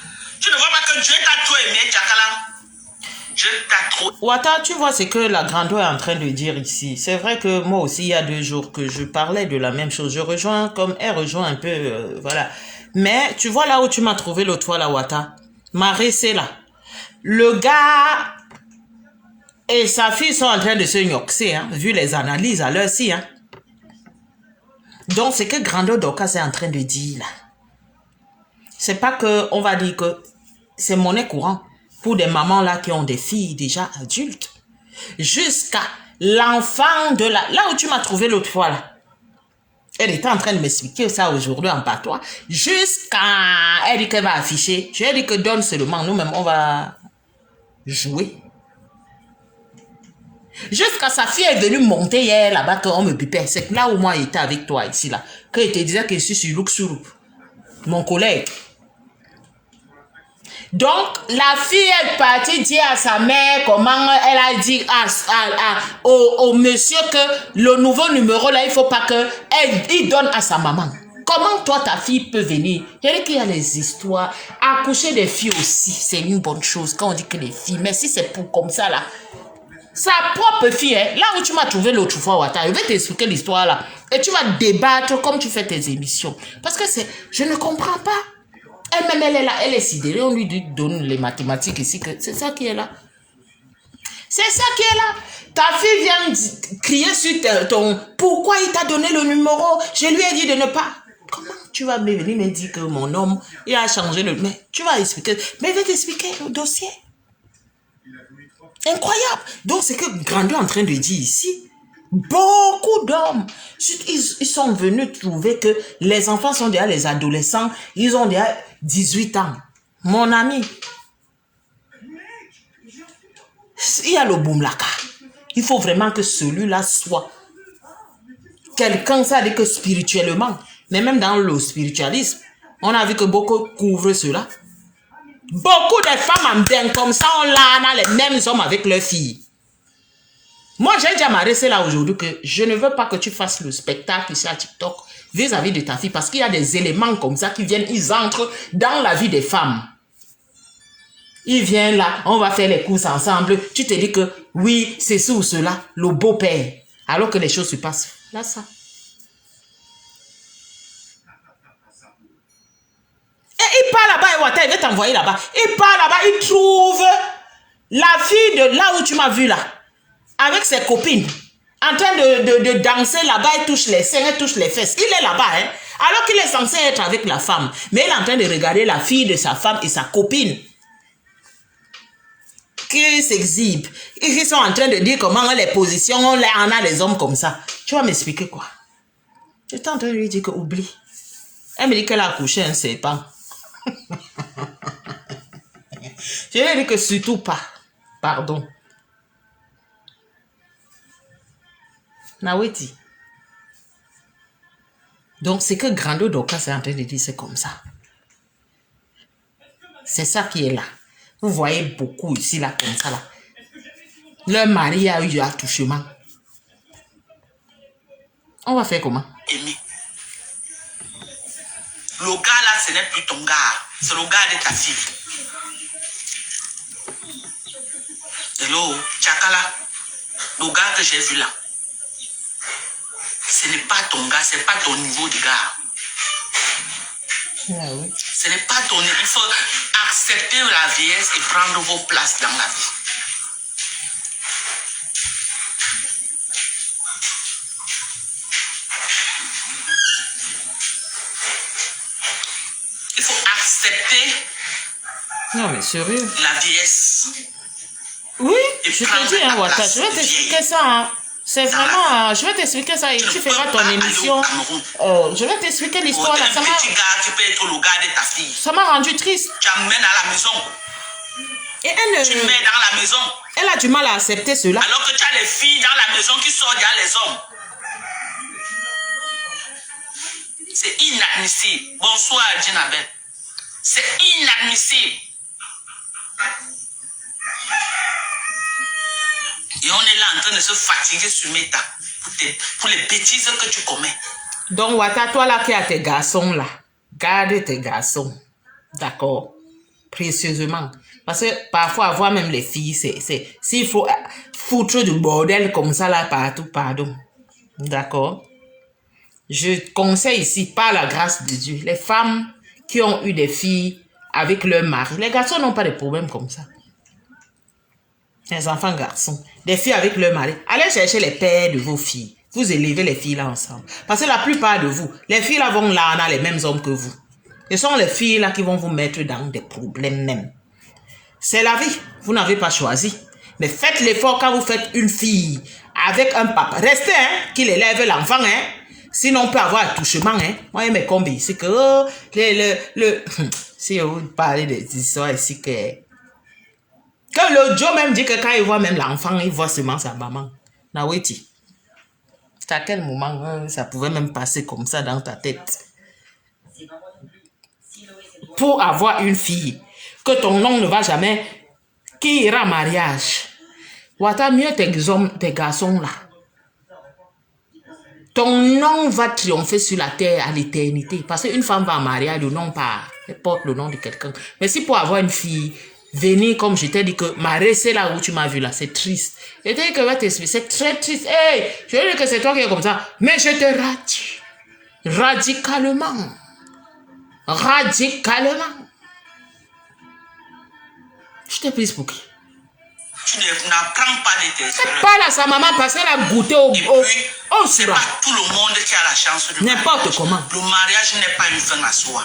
Speaker 3: Tu ne vois pas que Dieu t'a trop aimé, Tchakala. Dieu t'a trop.
Speaker 2: Wata, tu vois ce que la grande est en train de dire ici. C'est vrai que moi aussi, il y a 2 jours que je parlais de la même chose. Je rejoins comme elle rejoint un peu, voilà. Mais tu vois là où tu m'as trouvé l'autre fois, la Wata. Marie, c'est là. Le gars et sa fille sont en train de se gnoxer, hein, vu les analyses à l'heure ci. Hein. Donc, c'est que Grando Doka est en train de dire là. C'est pas que on va dire que c'est monnaie courante pour des mamans là qui ont des filles déjà adultes. Jusqu'à l'enfant de la... Là où tu m'as trouvé l'autre fois là. Elle était en train de m'expliquer ça aujourd'hui en patois. Jusqu'à... Elle dit qu'elle va afficher. Je lui ai dit que donne seulement. Nous-mêmes, on va jouer. Jusqu'à sa fille est venue monter hier là-bas qu'on me pipait. C'est là où moi j'étais avec toi ici là. Que je te disais que je suis sur Luxuru. Mon collègue. Donc, la fille est partie dire à sa mère comment elle a dit au monsieur que le nouveau numéro là, il faut pas que il donne à sa maman. Comment toi, ta fille peut venir? Il y a qu'il y a les histoires. Accoucher des filles aussi, c'est une bonne chose quand on dit que les filles. Mais si c'est pour comme ça là, sa propre fille, hein, là où tu m'as trouvé l'autre fois, Wata, je vais t'expliquer l'histoire là. Et tu vas débattre comme tu fais tes émissions. Parce que c'est, je ne comprends pas. Elle-même, elle est là, elle est sidérée. On lui donne les mathématiques ici. C'est ça qui est là. C'est ça qui est là. Ta fille vient crier sur ton... Pourquoi il t'a donné le numéro? Je lui ai dit de ne pas... Comment tu vas me venir me dire que mon homme, il a changé le... Mais tu vas expliquer. Mais il va t'expliquer le dossier. Incroyable. Donc, c'est que Grando est en train de dire ici. Beaucoup d'hommes, ils sont venus trouver que les enfants sont déjà les adolescents, ils ont déjà 18 ans. Mon ami, il y a le boumlaka. Il faut vraiment que celui-là soit quelqu'un, ça dit que spirituellement, mais même dans le spiritualisme, on a vu que beaucoup couvrent cela. Beaucoup de femmes en bien comme ça, on a les mêmes hommes avec leurs filles. Moi, j'ai déjà m'arrêté là aujourd'hui que je ne veux pas que tu fasses le spectacle ici à TikTok vis-à-vis de ta fille parce qu'il y a des éléments comme ça qui viennent, ils entrent dans la vie des femmes. Ils viennent là, on va faire les courses ensemble. Tu te dis que oui, c'est ça ou cela, le beau-père. Alors que les choses se passent. Là, ça. Et il part là-bas, et Wata, il veut t'envoyer là-bas. Il part là-bas, il trouve la fille de là où tu m'as vu là. Avec ses copines. En train de danser là-bas, il touche les seins, il touche les fesses. Il est là-bas, hein. Alors qu'il est censé être avec la femme. Mais il est en train de regarder la fille de sa femme et sa copine. Qui s'exhibent. Ils sont en train de dire comment les positions, on a les hommes comme ça. Tu vas m'expliquer quoi? Je suis en train de lui dire que oublie. Elle me dit qu'elle a accouché un serpent. Je lui ai dit que surtout pas. Pardon. Naweti. Donc, c'est que Grando Doka est en train de dire c'est comme ça. C'est ça qui est là. Vous voyez beaucoup ici, là, comme ça, là. Leur mari a eu un attouchement. On va faire comment?
Speaker 3: Aimé. Le gars là, ce n'est plus ton gars. C'est le gars de ta fille. Hello, Tchakala. Le gars que j'ai vu là. Ce n'est pas ton gars, ce n'est pas ton niveau de gars.
Speaker 2: Ah oui.
Speaker 3: Ce n'est pas ton niveau. Il faut accepter la vieillesse et prendre vos places dans la vie. Il faut accepter
Speaker 2: Non, mais sérieux.
Speaker 3: la vieillesse.
Speaker 2: Oui,
Speaker 3: Et
Speaker 2: je te
Speaker 3: prendre
Speaker 2: dis, hein,
Speaker 3: ta
Speaker 2: Wata,
Speaker 3: place
Speaker 2: je vais
Speaker 3: de
Speaker 2: t'expliquer
Speaker 3: vieille.
Speaker 2: ça. Hein. C'est vraiment, je vais t'expliquer ça et tu feras ton émission. Je vais t'expliquer l'histoire là.
Speaker 3: Un petit gars qui peut être le gars de ta fille.
Speaker 2: Ça m'a rendu triste.
Speaker 3: Tu amènes à la maison.
Speaker 2: Et
Speaker 3: Tu mets dans la maison.
Speaker 2: elle a du mal à accepter cela.
Speaker 3: Alors que tu as les filles dans la maison qui sortent derrière les hommes. C'est inadmissible. Bonsoir, Djinabel. C'est inadmissible. Et on est là en train de se fatiguer sur Meta pour les bêtises que tu commets.
Speaker 2: Donc, Wata, toi là qui as tes garçons là, garde tes garçons. D'accord? Précieusement. Parce que parfois, avoir même les filles, c'est s'il faut foutre du bordel comme ça là partout, pardon. D'accord? Je conseille ici, par la grâce de Dieu, les femmes qui ont eu des filles avec leur mari. Les garçons n'ont pas de problème comme ça. Les enfants garçons, des filles avec leur mari. Allez chercher les pères de vos filles. Vous élevez les filles là ensemble. Parce que la plupart de vous, les filles là vont là, on a les mêmes hommes que vous. Ce sont les filles là qui vont vous mettre dans des problèmes même. C'est la vie. Vous n'avez pas choisi. Mais faites l'effort quand vous faites une fille avec un papa. Restez, hein, qu'il élève l'enfant, hein. Sinon, on peut avoir un touchement, hein. Moi, mes combis, c'est que, si vous parlez des histoires ici que le Joe même dit que quand il voit même l'enfant, il voit seulement sa maman. Naweti. C'est à quel moment ça pouvait même passer comme ça dans ta tête? Pour avoir une fille, que ton nom ne va jamais, qui ira en mariage. Wata mieux tes garçons là. Ton nom va triompher sur la terre à l'éternité. Parce qu'une femme va en mariage, le nom part. Elle porte le nom de quelqu'un. Mais si pour avoir une fille, venir comme je t'ai dit que m'arrêter là où tu m'as vu là, c'est triste. Je t'ai dit que va t'expliquer, c'est très triste. Hey, je veux dire que c'est toi qui es comme ça. Mais je te rate. Radicalement. Radicalement. Je t'ai prise pour qui?
Speaker 3: Tu n'apprends pas de tes erreurs.
Speaker 2: Pas à sa maman parce qu'elle a goûté au
Speaker 3: c'est pas tout le monde qui a la chance de
Speaker 2: n'importe comment.
Speaker 3: Le mariage n'est pas une fin à soi.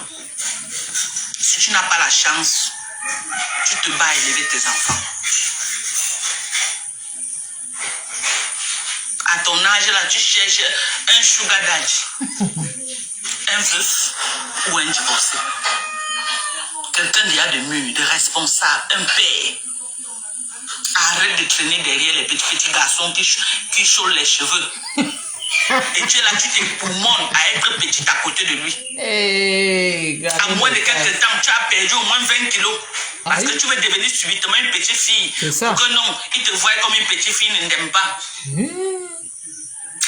Speaker 3: Si tu n'as pas la chance, tu te bats à élever tes enfants. À ton âge là, tu cherches un sugar daddy, un veuf ou un divorcé. quelqu'un déjà de mûr, de responsable, un père. Arrête de traîner derrière les petits garçons qui chaulent les cheveux. Et tu es là, tu t'époumones à être petit à côté de lui. À moins de quelques temps, tu as perdu au moins 20 kilos. Parce que tu veux devenir subitement une petite fille.
Speaker 2: C'est ça.
Speaker 3: Pour que non, il te voit comme une petite fille, il ne t'aime pas.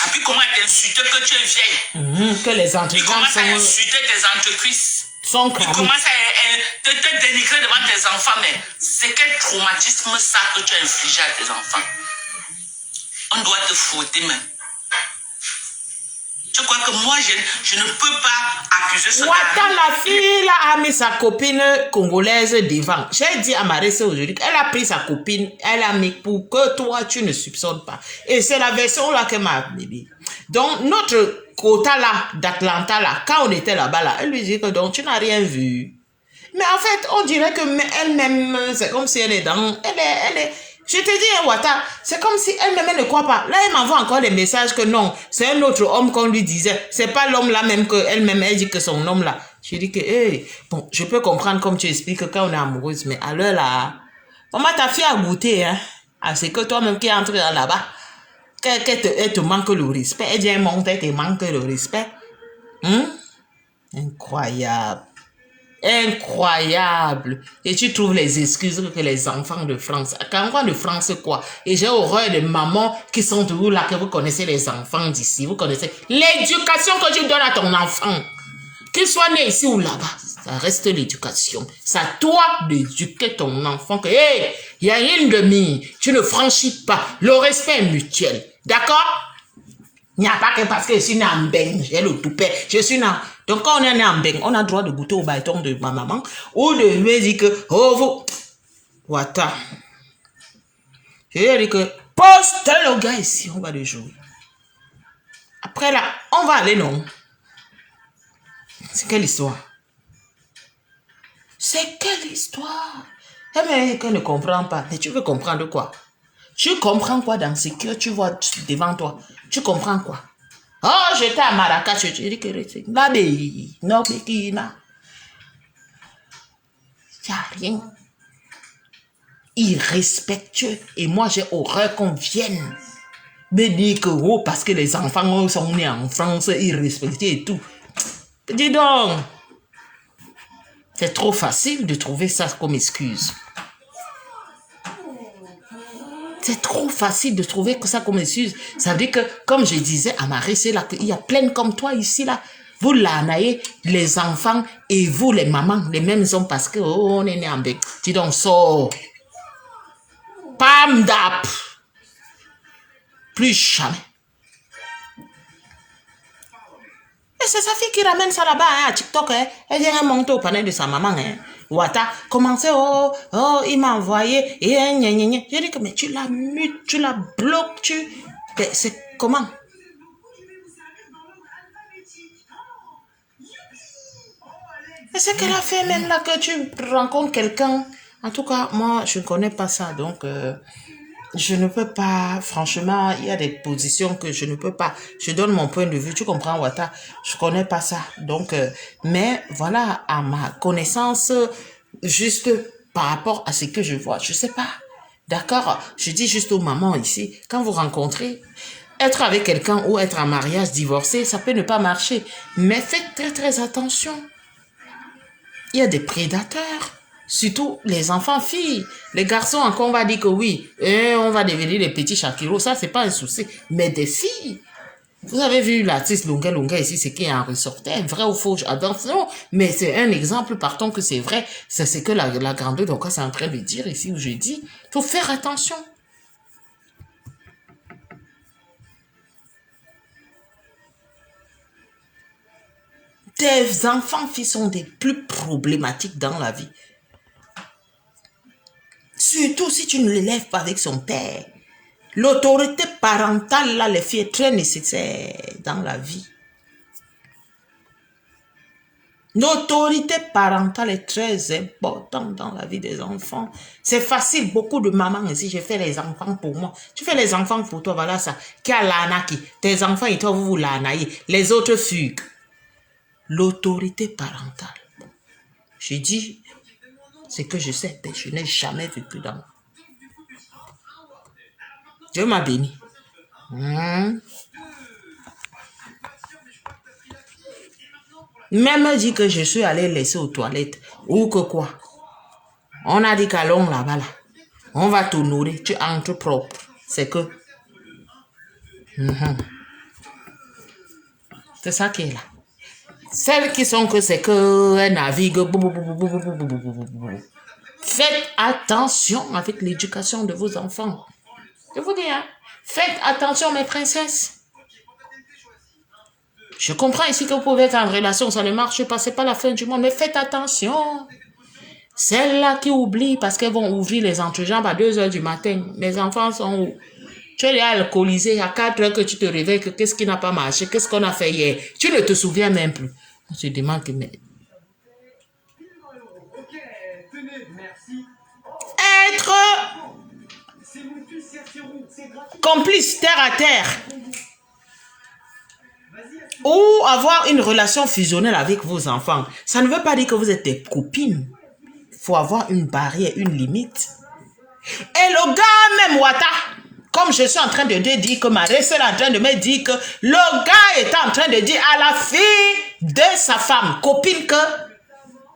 Speaker 3: Et puis comment t'insulter que tu es vieille.
Speaker 2: Que les
Speaker 3: Il
Speaker 2: entreprises
Speaker 3: commence à insulter tes entreprises.
Speaker 2: sont
Speaker 3: Il commence à te dénigrer devant tes enfants. Mais c'est quel traumatisme ça que tu as infligé à tes enfants? On doit te fouetter même. Je crois que moi, je ne peux pas accuser ce
Speaker 2: Ouattara, la fille là, a mis sa copine congolaise devant. J'ai dit à Marissa aujourd'hui qu'elle a pris sa copine, elle a mis pour que toi, tu ne soupçonnes pas. Et c'est la version là qu'elle m'a dit. Donc, notre quota là, d'Atlanta là, quand on était là-bas là, elle lui dit que donc, tu n'as rien vu. Mais en fait, on dirait que elle-même, c'est comme si elle est dans... Elle est je te dis, Ouattara, c'est comme si elle-même ne croit pas. Là, elle m'envoie encore des messages que non, c'est un autre homme qu'on lui disait. C'est pas l'homme là même qu'elle-même, elle dit que son homme là. Je dis que, hey, bon, je peux comprendre comme tu expliques que quand on est amoureuse, mais à l'heure là, maman, ta fille a goûté, hein, à ce que toi-même qui es entré là-bas, qu'elle te manque le respect. Elle vient monter, elle te manque le respect. Incroyable. Incroyable. Et tu trouves les excuses que les enfants de France. Quand de France, quoi? Et j'ai horreur de mamans qui sont toujours là, que vous connaissez les enfants d'ici. Vous connaissez l'éducation que tu donnes à ton enfant. Qu'il soit né ici ou là-bas. Ça reste l'éducation. C'est à toi d'éduquer ton enfant que, hey, il y a une demi. Tu ne franchis pas. Le respect est mutuel. D'accord? Il n'y a pas que parce que je suis né en beigne, j'ai le toupet, je suis né. Donc quand on est né en beigne, on a le droit de goûter au bâton de ma maman ou de lui dire que, oh vous, Ouattara. Je lui ai dit que, poste le gars ici, on va le jouer. Après là, on va aller non. C'est quelle histoire? C'est quelle histoire? Eh mais qu'elle ne comprend pas. Mais tu veux comprendre quoi? Tu comprends quoi dans ce que tu vois devant toi? Tu comprends quoi? Oh, j'étais à Marrakech, je dis que là, non, mais qui n'a. Il n'y a rien. Irrespectueux. Et moi, j'ai horreur qu'on vienne me dire que, oh, parce que les enfants sont nés en France, irrespectueux et tout. Dis donc, c'est trop facile de trouver ça comme excuse. C'est trop facile de trouver que ça comme excuse. Ça veut dire que, comme je disais à Marie, c'est là qu'il y a plein comme toi ici, là. Vous l'anaillez, les enfants et vous, les mamans, les mêmes hommes, parce que, oh, on est né en bec. Dis donc, sors. Pam dap. Plus jamais. Et c'est sa fille qui ramène ça là-bas, hein, à TikTok, hein. Elle vient monter au panel de sa maman, hein. Ouattara, commencez, oh, il m'a envoyé, et gna gna gna. J'ai dit que, mais tu la mutes, tu la bloques, c'est comment? Et c'est qu'elle a fait même là que tu rencontres quelqu'un. En tout cas, moi, je ne connais pas ça, donc, je ne peux pas, franchement, il y a des positions que je ne peux pas. Je donne mon point de vue, tu comprends, Ouattara? Je connais pas ça. Donc, mais voilà, à ma connaissance, juste par rapport à ce que je vois, je sais pas. D'accord? Je dis juste aux mamans ici, quand vous rencontrez, être avec quelqu'un ou être en mariage, divorcé, ça peut ne pas marcher. Mais faites très, très attention. Il y a des prédateurs. Surtout les enfants filles. Les garçons, encore, on va dire que oui, on va devenir les petits Shakiro. Ça, c'est pas un souci. Mais des filles. Vous avez vu l'artiste Lunga Lunga ici, ce qui en ressortait, vrai ou faux, attention. Mais c'est un exemple, partons que c'est vrai. C'est ce que la grande donc c'est en train de dire ici où je dis. Il faut faire attention. Des enfants filles sont des plus problématiques dans la vie. Surtout si tu ne l'élèves pas avec son père. L'autorité parentale, là, les filles, est très nécessaire dans la vie. L'autorité parentale est très importante dans la vie des enfants. C'est facile, beaucoup de mamans ici, je fais les enfants pour moi. Tu fais les enfants pour toi, voilà ça. Qui a l'anaki, tes enfants et toi, vous l'anaillez. Les autres fuguent. L'autorité parentale. Je dis, C'est que je sais, mais je n'ai jamais vécu dans. Dieu m'a béni. Même dit que je suis allé laisser aux toilettes ou que quoi. On a dit qu'allons là-bas là. On va t'honorer, tu entres propre. C'est que. C'est ça qui est là. Celles qui sont que c'est que elles naviguent. Faites attention avec l'éducation de vos enfants. Je vous dis, hein. Faites attention, mes princesses. Je comprends ici que vous pouvez être en relation, ça ne marche pas, c'est pas la fin du monde, mais faites attention. Celles-là qui oublient parce qu'elles vont ouvrir les entrejambes à 2 heures du matin. Les enfants sont où? Tu es alcoolisé à 4 heures que tu te réveilles, que qu'est-ce qui n'a pas marché, qu'est-ce qu'on a fait hier. Tu ne te souviens même plus. On se demande que... Mais... Être complice terre à terre ou avoir une relation fusionnelle avec vos enfants, ça ne veut pas dire que vous êtes des copines. Il faut avoir une barrière, une limite. Et le gars même Wata, comme je suis en train de te dire que Marie est en train de me dire que le gars est en train de dire à la fille de sa femme, copine, que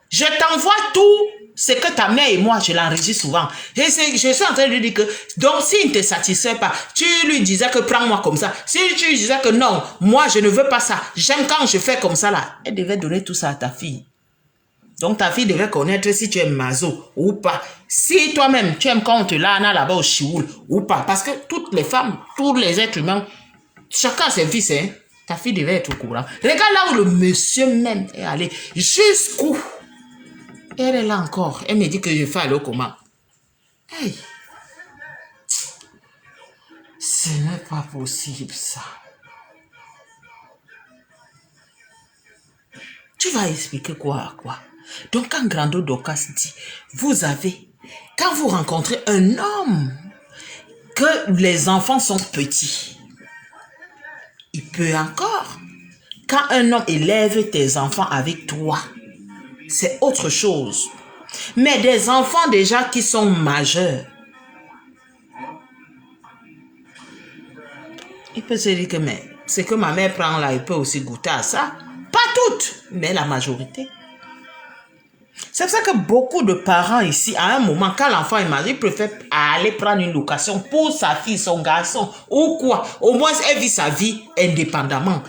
Speaker 2: je t'envoie tout ce que ta mère et moi, je l'enregistre souvent. Et je suis en train de lui dire que, donc s'il ne te satisfait pas, tu lui disais que prends-moi comme ça. Si tu lui disais que non, moi je ne veux pas ça, j'aime quand je fais comme ça là, elle devait donner tout ça à ta fille. Donc ta fille devait connaître si tu aimes mazo ou pas. Si toi-même tu aimes quand on te lana là-bas au chioul ou pas. Parce que toutes les femmes, tous les êtres humains, chacun a ses vices, hein. Ta fille devait être au courant. Regarde là où le monsieur même est allé. Jusqu'où elle est là encore. Elle me dit que je fais aller comment. Hey. Ce n'est pas possible ça. Tu vas expliquer quoi à quoi? Donc quand Grando Docas dit, vous avez, quand vous rencontrez un homme, que les enfants sont petits, il peut encore. Quand un homme élève tes enfants avec toi, c'est autre chose. Mais des enfants déjà qui sont majeurs, il peut se dire que mais c'est que ma mère prend là, il peut aussi goûter à ça. Pas toutes, mais la majorité. C'est pour ça que beaucoup de parents ici, à un moment, quand l'enfant est marié, ils préfèrent aller prendre une location pour sa fille, son garçon, ou quoi. Au moins, elle vit sa vie indépendamment.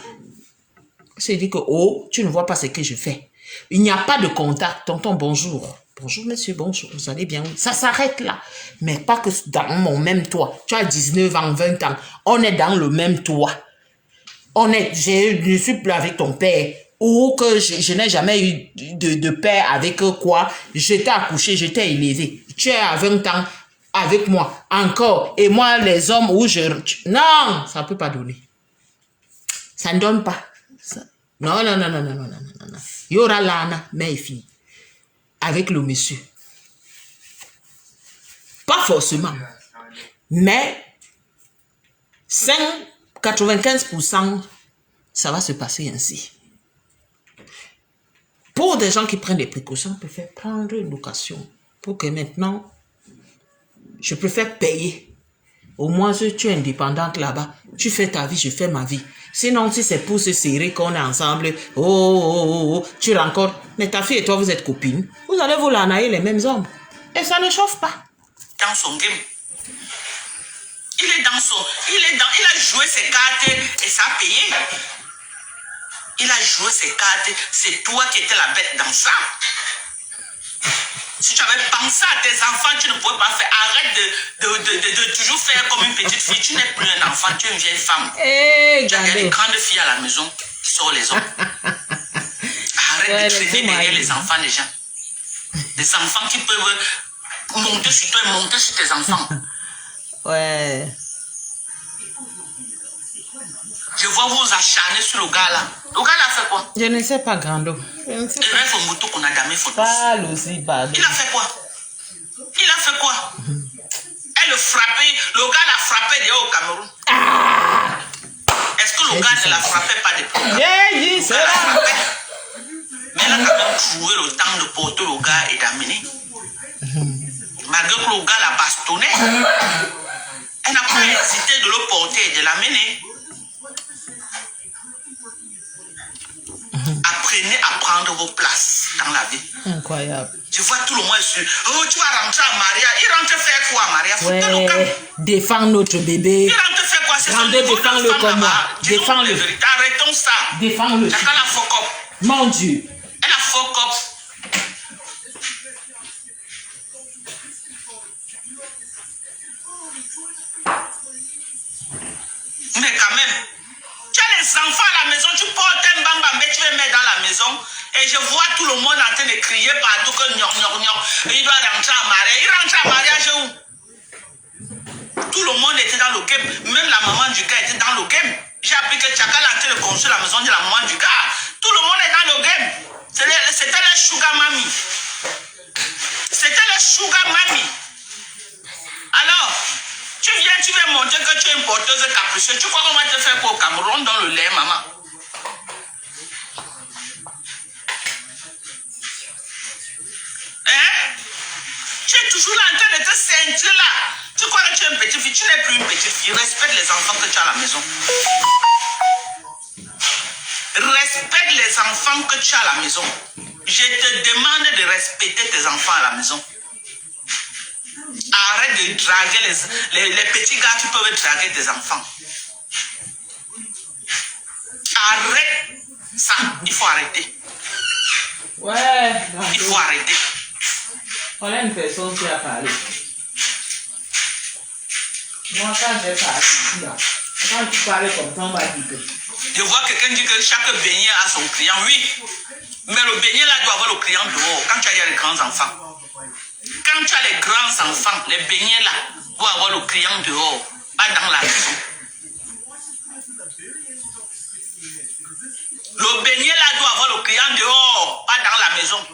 Speaker 2: C'est dit que, oh, tu ne vois pas ce que je fais. Il n'y a pas de contact. Tonton, bonjour. Bonjour, monsieur, bonjour. Vous allez bien? Ça s'arrête là. Mais pas que dans mon même toit. Tu as 19 ans, 20 ans. On est dans le même toit. Je ne suis plus avec ton père. Ou que je n'ai jamais eu de père avec quoi. J'étais accouché, j'étais élevé. Tu es à 20 ans avec moi. Encore. Et moi, les hommes où je... Non, ça ne peut pas donner. Ça ne donne pas. Ça... Non. Il y aura l'âne, mère et fille. Avec le monsieur. Pas forcément. Mais 95%, ça va se passer ainsi. Pour des gens qui prennent des précautions, je préfère prendre une location. Pour que maintenant, je préfère payer. Au moins, si tu es indépendante là-bas, tu fais ta vie, je fais ma vie. Sinon, si c'est pour se serrer qu'on est ensemble, tu rencontres. Mais ta fille et toi, vous êtes copines. Vous allez vous lanailler les mêmes hommes. Et ça ne chauffe pas.
Speaker 3: Dans son game. Il a joué ses cartes et ça a payé. Il a joué ses cartes, c'est toi qui étais la bête dans ça. Si tu avais pensé à tes enfants, tu ne pouvais pas faire. Arrête de toujours faire comme une petite fille. Tu n'es plus un enfant, tu es une vieille femme.
Speaker 2: Hey,
Speaker 3: tu as des grandes filles à la maison qui sortent les hommes. Arrête de traîner derrière les enfants des gens. Des enfants qui peuvent monter sur toi et monter sur tes enfants.
Speaker 2: Ouais.
Speaker 3: Je vois vous acharner sur le gars là. Le gars là a fait quoi?
Speaker 2: Je ne sais pas, Grando. Je ne sais pas. Parle aussi, pardon.
Speaker 3: Il a fait quoi? Elle le frappait. Le gars l'a frappé d'ailleurs au Cameroun.
Speaker 2: Ah!
Speaker 3: Est-ce que le gars ne la frappait pas depuis?
Speaker 2: J'ai dit cela.
Speaker 3: Mais elle a quand même trouvé le temps de porter le gars et d'amener. Malgré que le gars l'a bastonné, elle n'a pas hésité de le porter et de l'amener. Apprenez à prendre vos places dans la vie.
Speaker 2: Incroyable.
Speaker 3: Tu vois tout le monde sur. Oh, tu vas rentrer à Maria. Il rentre faire quoi, Maria?
Speaker 2: Ouais, défends notre bébé.
Speaker 3: Il rentre faire quoi? C'est son niveau de
Speaker 2: défends-le
Speaker 3: femme
Speaker 2: comme moi.
Speaker 3: là-bas. Dis-nous
Speaker 2: Défends-le.
Speaker 3: la vérité. Arrêtons ça.
Speaker 2: Défends-le.
Speaker 3: Chacun la fuck up.
Speaker 2: Mon Dieu.
Speaker 3: Elle a fuck up. Mais quand même, tu as les enfants à la maison, tu portes un bambambé, tu les mets dans la maison et je vois tout le monde en train de crier partout que il doit rentrer à mariage. Il rentre à mariage où? Tout le monde était dans le game, même la maman du gars était dans le game. J'ai appris que Chakal est en train de construire la maison de la maman du gars. Tout le monde est dans le game. C'était les sugar mami. C'était les sugar mami. Alors, tu viens, tu veux montrer que tu es une porteuse capricieuse. Tu crois qu'on va te faire quoi au Cameroun dans le lait, maman? Hein? Tu es toujours là en train de te sentir là. Tu crois que tu es une petite fille. Tu n'es plus une petite fille. Respecte les enfants que tu as à la maison. Respecte les enfants que tu as à la maison. Je te demande de respecter tes enfants à la maison. Arrête de draguer les petits gars qui peuvent draguer tes enfants. Arrête ça. Il faut arrêter.
Speaker 2: Ouais.
Speaker 3: Il faut arrêter.
Speaker 2: On a une personne qui a parlé. Moi, quand j'ai parlé, là, quand tu parlais comme ça, on va dire que...
Speaker 3: Je vois quelqu'un dire que chaque beignet a son client. Oui. Mais le beignet là doit avoir le client dehors. Quand tu as les grands enfants. Quand tu as les grands enfants, les beignets là, doivent avoir le client dehors, pas dans la maison. Le beignet là doit avoir le client dehors, pas dans la maison.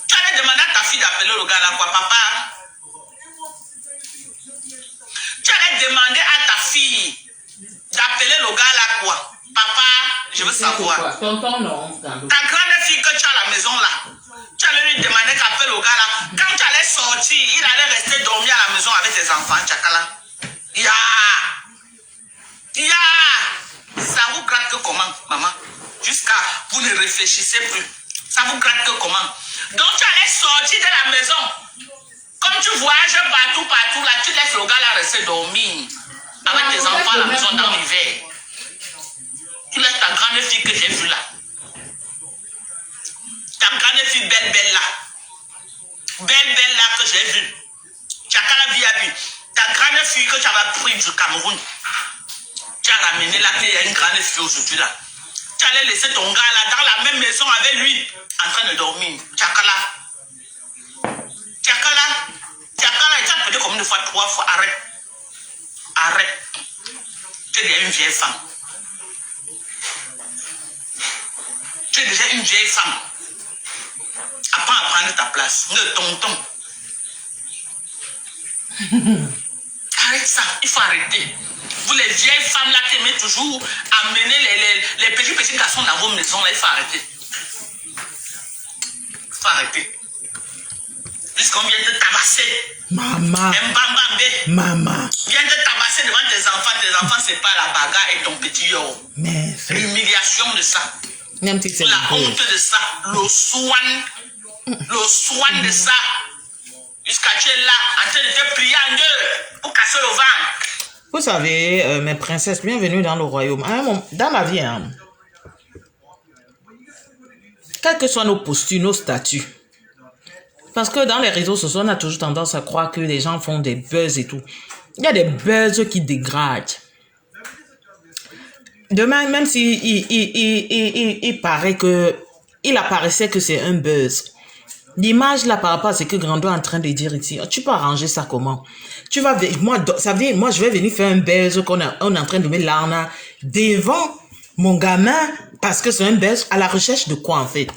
Speaker 3: Tu allais demander à ta fille d'appeler le gars là quoi, papa? Tu allais demander à ta fille d'appeler le gars là quoi? Papa, je veux savoir.
Speaker 2: Tonton, non.
Speaker 3: Ta grande fille que tu as à la maison là, tu allais lui demander qu'appelle le gars là. Quand tu allais sortir, il allait rester dormir à la maison avec tes enfants, Tchakala. Ça vous gratte que comment, maman? Jusqu'à vous ne réfléchissez plus. Ça vous gratte que comment? Donc tu allais sortir de la maison. Comme tu voyages partout là, tu laisses le gars là rester dormir avec tes enfants à la maison dans l'hiver. Tu laisses ta grande fille que j'ai vue là. Ta grande fille belle là. Belle là que j'ai vue. Chakala Viabi. Ta grande fille que tu avais pris du Cameroun. Tu as ramené là qu'il y a une grande fille aujourd'hui là. Tu allais laisser ton gars là dans la même maison avec lui en train de dormir. Chakala, il t'a appelé comme une fois, 3 fois. Arrête. Tu es déjà une vieille femme. Tu es déjà une vieille femme. Apprends à prendre ta place. Le tonton. Arrête ça. Il faut arrêter. Vous les vieilles femmes là qui aimez toujours amener les petits garçons dans vos maisons là, il faut arrêter. Il faut arrêter. Puisqu'on vient te tabasser.
Speaker 2: Maman. Maman.
Speaker 3: Viens te tabasser devant tes enfants c'est pas la bagarre et ton petit yo.
Speaker 2: Mais
Speaker 3: l'humiliation de ça.
Speaker 2: Même si c'est
Speaker 3: la honte de ça. Le soin de ça. Jusqu'à tu es là en train de te plier en deux pour casser le ventre.
Speaker 2: Vous savez, mes princesses, bienvenue dans le royaume. Dans la vie, hein, quelles que soient nos postures, nos statuts, parce que dans les réseaux sociaux, on a toujours tendance à croire que les gens font des buzz et tout. Il y a des buzz qui dégradent. Demain, même si il paraît que, il apparaissait que c'est un buzz. L'image là par rapport à ce que Grando est en train de dire ici, tu peux arranger ça comment? Tu vas, moi, ça veut dire, moi je vais venir faire un buzz on est en train de mettre l'arna devant mon gamin parce que c'est un buzz à la recherche de quoi en fait?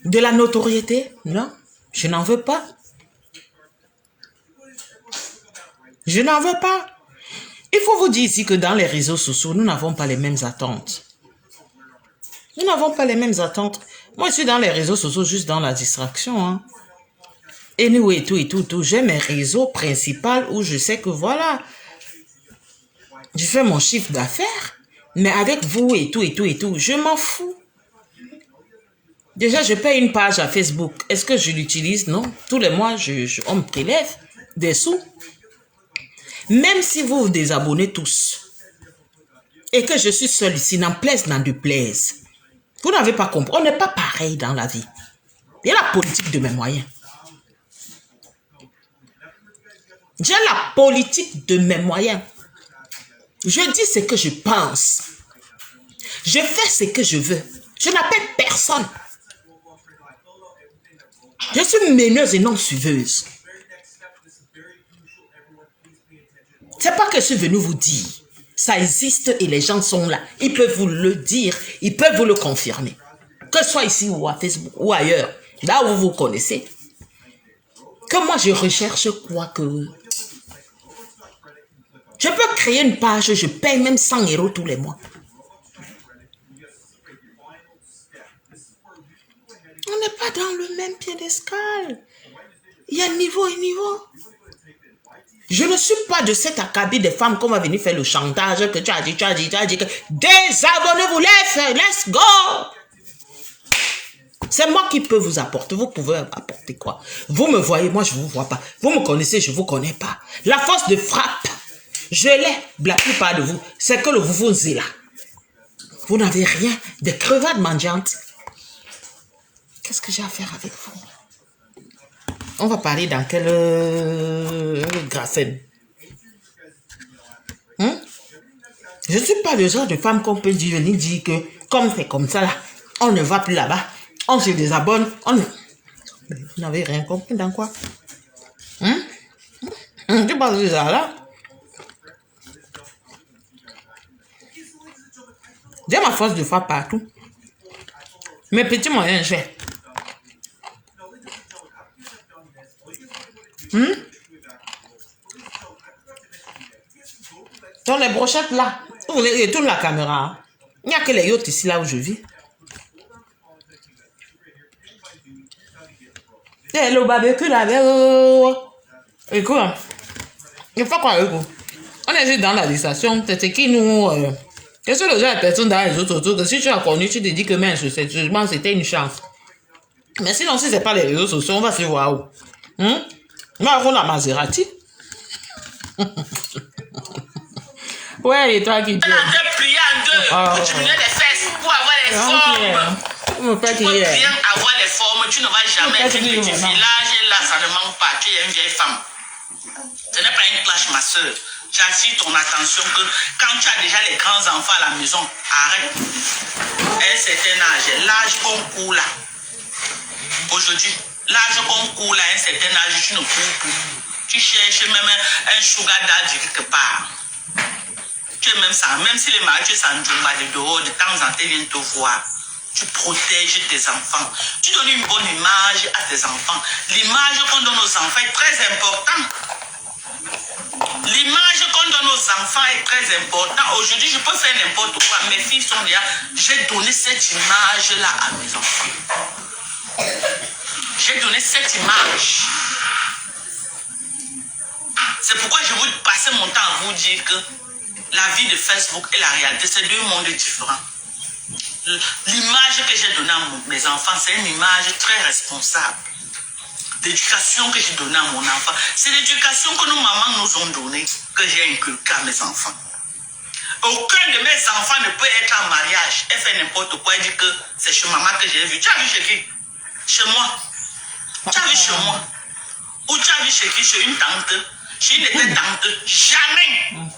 Speaker 2: De la notoriété? Non, je n'en veux pas. Je n'en veux pas. Il faut vous dire ici que dans les réseaux sociaux, nous n'avons pas les mêmes attentes. Nous n'avons pas les mêmes attentes. Moi, je suis dans les réseaux sociaux juste dans la distraction. Hein. Anyway, tout. J'ai mes réseaux principaux où je sais que voilà, je fais mon chiffre d'affaires. Mais avec vous et tout, je m'en fous. Déjà, je paye une page à Facebook. Est-ce que je l'utilise? Non. Tous les mois, on me prélève des sous. Même si vous vous désabonnez tous et que je suis seule ici, n'en plaise, n'en déplaise. Vous n'avez pas compris. On n'est pas pareil dans la vie. Il y a la politique de mes moyens. J'ai la politique de mes moyens. Je dis ce que je pense. Je fais ce que je veux. Je n'appelle personne. Je suis meneuse et non suiveuse. C'est pas que je suis venue vous dire. Ça existe et les gens sont là. Ils peuvent vous le dire. Ils peuvent vous le confirmer. Que ce soit ici ou à Facebook ou ailleurs. Là où vous connaissez. Que moi je recherche quoi que... Je peux créer une page, je paye même 100 € tous les mois. On n'est pas dans le même piédestal. Il y a niveau et niveau. Je ne suis pas de cet acabit des femmes qu'on va venir faire le chantage que tu as dit que désabonnez-vous, let's go. C'est moi qui peux vous apporter. Vous pouvez apporter quoi? Vous me voyez, moi je ne vous vois pas. Vous me connaissez, je ne vous connais pas. La force de frappe, je l'ai, la plupart de vous. C'est que le vous est là. Vous n'avez rien, des crevades mendiantes. Qu'est-ce que j'ai à faire avec vous? On va parler dans quel graphème? Je ne suis pas le genre de femme qu'on peut venir dire que comme c'est comme ça là, on ne va plus là-bas, on se désabonne, on ne... Vous n'avez rien compris dans quoi? Tu parles de ça là? J'ai ma force de frappe partout. Mes petits moyens, j'ai. Dans les brochettes là, vous voulez tourner la caméra. Hein? Il n'y a que les yachts ici là où je vis. Et le barbecue là, écoute, il faut quoi écoute. On est juste dans la distraction, c'est ce qui nous... Qu'est-ce que le genre de personnes dans les autres sociaux, que si tu as connu, tu te dis que mince, c'était une chance. Mais sinon, si ce n'est pas les réseaux sociaux, on va se voir où? On va avoir la Maserati. Ouais, et toi qui dis.
Speaker 3: On a deux pliés en deux pour diminuer les fesses, pour avoir les formes. Tu peux bien avoir les formes, tu ne vas jamais être une petite village et là, ça ne manque pas. Tu es une vieille femme. Ce n'est pas une clash, ma soeur. J'attire ton attention que quand tu as déjà les grands enfants à la maison, arrête. À un certain âge, l'âge qu'on court là. Aujourd'hui, l'âge qu'on court là, à un certain âge, tu ne cours plus. Tu cherches même un sugar daddy quelque part. Tu es même ça, même si les mariés, tu es sans de dehors, de temps en temps, ils viennent te voir. Tu protèges tes enfants. Tu donnes une bonne image à tes enfants. L'image qu'on donne aux enfants est très importante. L'image qu'on donne aux enfants est très importante. Aujourd'hui, je peux faire n'importe quoi. Mes filles sont déjà... J'ai donné cette image-là à mes enfants. J'ai donné cette image. C'est pourquoi je veux passer mon temps à vous dire que la vie de Facebook et la réalité, c'est deux mondes différents. L'image que j'ai donnée à mes enfants, c'est une image très responsable. L'éducation que j'ai donnée à mon enfant, c'est l'éducation que nos mamans nous ont donnée, que j'ai inculquée à mes enfants. Aucun de mes enfants ne peut être en mariage et faire n'importe quoi et dire que c'est chez maman que j'ai vu. Tu as vu chez qui? Chez moi. Tu as vu chez moi? Ou tu as vu chez qui? Chez une tante? Chez une de tante? Jamais.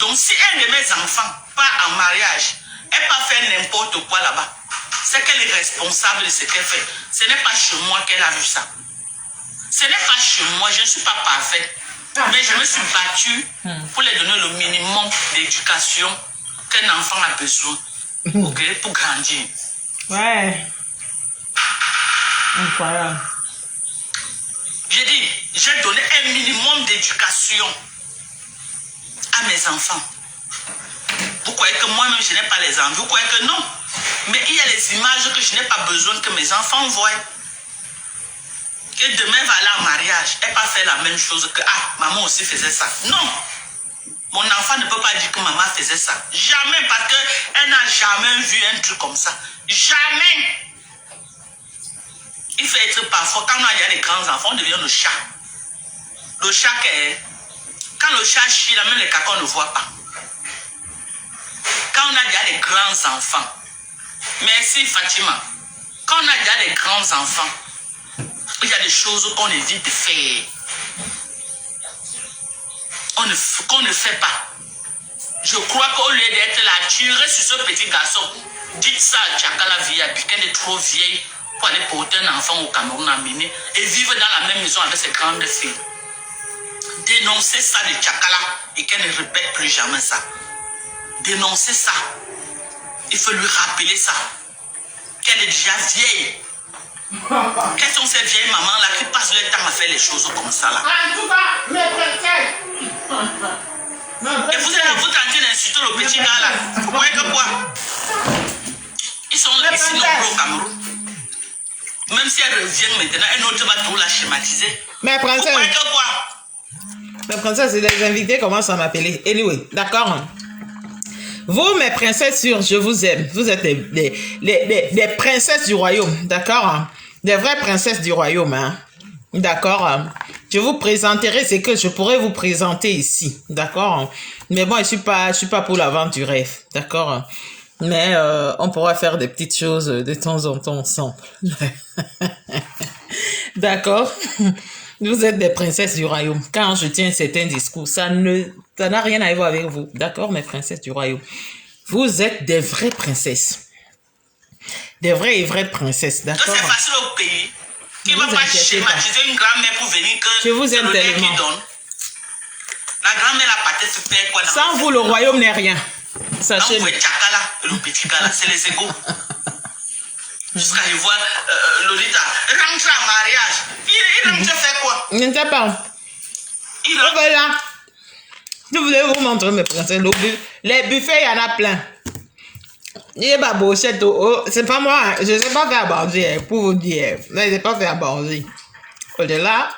Speaker 3: Donc si un de mes enfants part en mariage et pas faire n'importe quoi là-bas, c'est qu'elle est responsable de ce qu'elle fait. Ce n'est pas chez moi qu'elle a vu ça. Ce n'est pas chez moi, je ne suis pas parfaite. Mais je me suis battue pour leur donner le minimum d'éducation qu'un enfant a besoin pour grandir.
Speaker 2: Ouais. Incroyable.
Speaker 3: J'ai dit, j'ai donné un minimum d'éducation à mes enfants pour croyez que moi-même, je n'ai pas les envies. Vous croyez que non. Mais il y a les images que je n'ai pas besoin que mes enfants voient. Et demain, va aller en mariage. Elle va pas faire la même chose que, ah, maman aussi faisait ça. Non. Mon enfant ne peut pas dire que maman faisait ça. Jamais, parce qu'elle n'a jamais vu un truc comme ça. Jamais. Il faut être parfois, quand il y a des grands enfants, on devient le chat. Le chat, quand le chat chie, là, même les cacos ne voient pas. Quand on a déjà des grands enfants, merci Fatima, quand on a déjà des grands enfants, il y a des choses qu'on évite de faire. Qu'on ne fait pas. Je crois qu'au lieu d'être là, tirer sur ce petit garçon, dites ça à Tchakala VIP, qu'elle est trop vieille pour aller porter un enfant au Cameroun amener et vivre dans la même maison avec ses grandes filles. Dénoncez ça de Tchakala et qu'elle ne répète plus jamais ça. Dénoncez ça. Il faut lui rappeler ça. Qu'elle est déjà vieille. Quelles sont ces vieilles mamans là qui passent leur temps à faire les choses comme ça là?
Speaker 2: En tout cas, mes princesses.
Speaker 3: Et vous êtes en train d'insulter le petit gars là. Vous croyez que quoi? Ils sont là ici nombreux au Cameroun. Même si elle revient maintenant, un autre va tout la schématiser.
Speaker 2: Mes
Speaker 3: Vous croyez
Speaker 2: princesses.
Speaker 3: que quoi?
Speaker 2: Mes princesses, les invités commencent à m'appeler. Anyway, d'accord. Vous, mes princesses sûres, je vous aime. Vous êtes des princesses du royaume, d'accord? Des vraies princesses du royaume, hein? D'accord? Je vous présenterai ce que je pourrais vous présenter ici, d'accord? Mais bon, je suis pas pour la vente du rêve, d'accord? Mais on pourra faire des petites choses de temps en temps ensemble. D'accord? Vous êtes des princesses du royaume. Quand je tiens certains discours, ça n'a rien à voir avec vous. D'accord, mes princesses du royaume? Vous êtes des vraies princesses. Des vraies et vraies princesses, d'accord?
Speaker 3: C'est facile au pays. Qui ne va pas schématiser une grand-mère pour venir que
Speaker 2: je vous aime tellement.
Speaker 3: Qui donne. La grand-mère la pâté se perd quoi dans
Speaker 2: sans vous, le royaume n'est rien. Sachez-le.
Speaker 3: Vous voyez Tchakala, le petit gars là, c'est les égaux. Jusqu'à y voir Lolita rentrer en mariage. Il rentre faire quoi?
Speaker 2: Je ne sais pas.
Speaker 3: Il rentre.
Speaker 2: Voilà. Je voulais vous montrer mes princesses. Les buffets, il y en a plein. Il y a pas bochette. C'est pas moi. Je ne sais pas faire à manger, pour vous dire. Mais je ne sais pas faire à manger. Au-delà.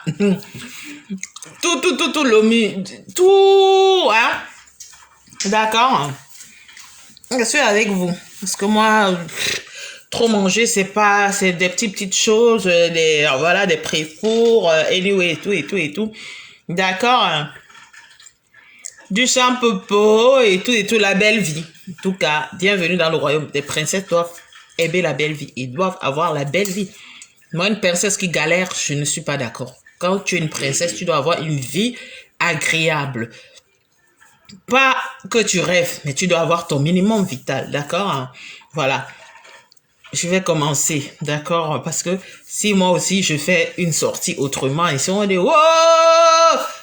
Speaker 2: Tout l'omu. Tout. Hein? D'accord. Je suis avec vous. Parce que moi, trop manger, c'est des petites choses. Voilà, des préfours. Anyway, et tout. D'accord. Du champopo et tout, la belle vie. En tout cas, bienvenue dans le royaume. Les princesses doivent aimer la belle vie. Ils doivent avoir la belle vie. Moi, une princesse qui galère, je ne suis pas d'accord. Quand tu es une princesse, tu dois avoir une vie agréable. Pas que tu rêves, mais tu dois avoir ton minimum vital. D'accord? Voilà. Je vais commencer. D'accord? Parce que si moi aussi, je fais une sortie autrement, et si on dit, wow!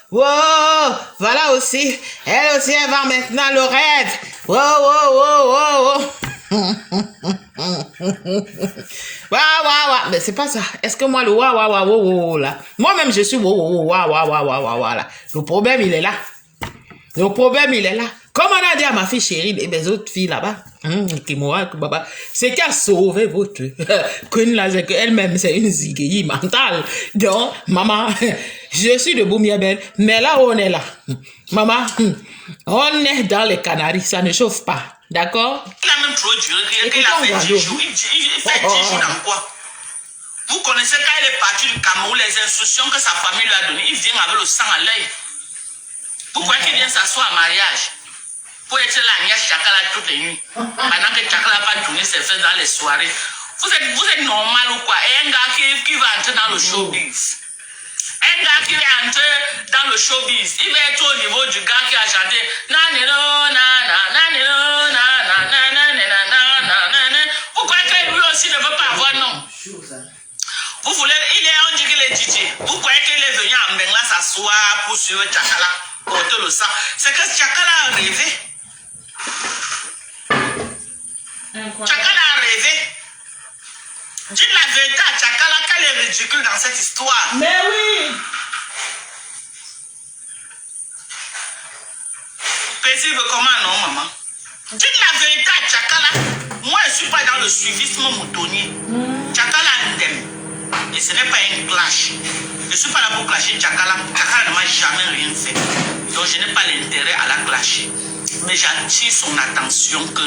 Speaker 2: Wow, voilà aussi. Elle aussi, elle va maintenant le rêve. Wow. Waouh. Mais c'est pas ça. Est-ce que moi, le waouh, là. Moi-même, je suis waouh, là. Le problème, il est là. Comme on a dit à ma fille chérie et mes autres filles là-bas, c'est qu'à sauver votre queen là, c'est qu'elle-même, c'est une zigueille mentale. Donc, maman, je suis debout, bien belle, mais là, on est là. Maman, on est dans les Canaries, ça ne chauffe pas. D'accord?
Speaker 3: Il a même trop duré, il a fait 10 jours. Il fait 10 jours dans quoi? Vous connaissez quand il est parti du Cameroun, les instructions que sa famille lui a données, il vient avec le sang à l'œil. Pourquoi qu'il vient s'asseoir à mariage? Pour être là, il y a Tchakala toutes les nuits. Pendant que Tchakala va tourner ses fesses dans les soirées. Vous êtes normal ou quoi? Et un gars qui va entrer dans le showbiz. Un gars qui va entrer dans le showbiz, il va être au niveau du gars qui a chanté Vous croyez que lui aussi ne veut pas avoir non? Vous voulez, on dit qu'il est DJ. Vous croyez qu'il est venu en Bengla s'asseoir pour suivre Tchakala, porter le sang? C'est que Tchakala a rêvé. Tchakala a rêvé. Dis la vérité à Tchakala qu'elle est ridicule dans cette histoire.
Speaker 2: Mais oui.
Speaker 3: Paisible comment non, maman? Dites la vérité à Tchakala. Moi, je ne suis pas dans le suivisme moutonnier. Tchakala Ndem. Et ce n'est pas un clash. Je ne suis pas là pour clasher Tchakala. Tchakala ne m'a jamais rien fait. Donc, je n'ai pas l'intérêt à la clasher. Mais j'attire son attention que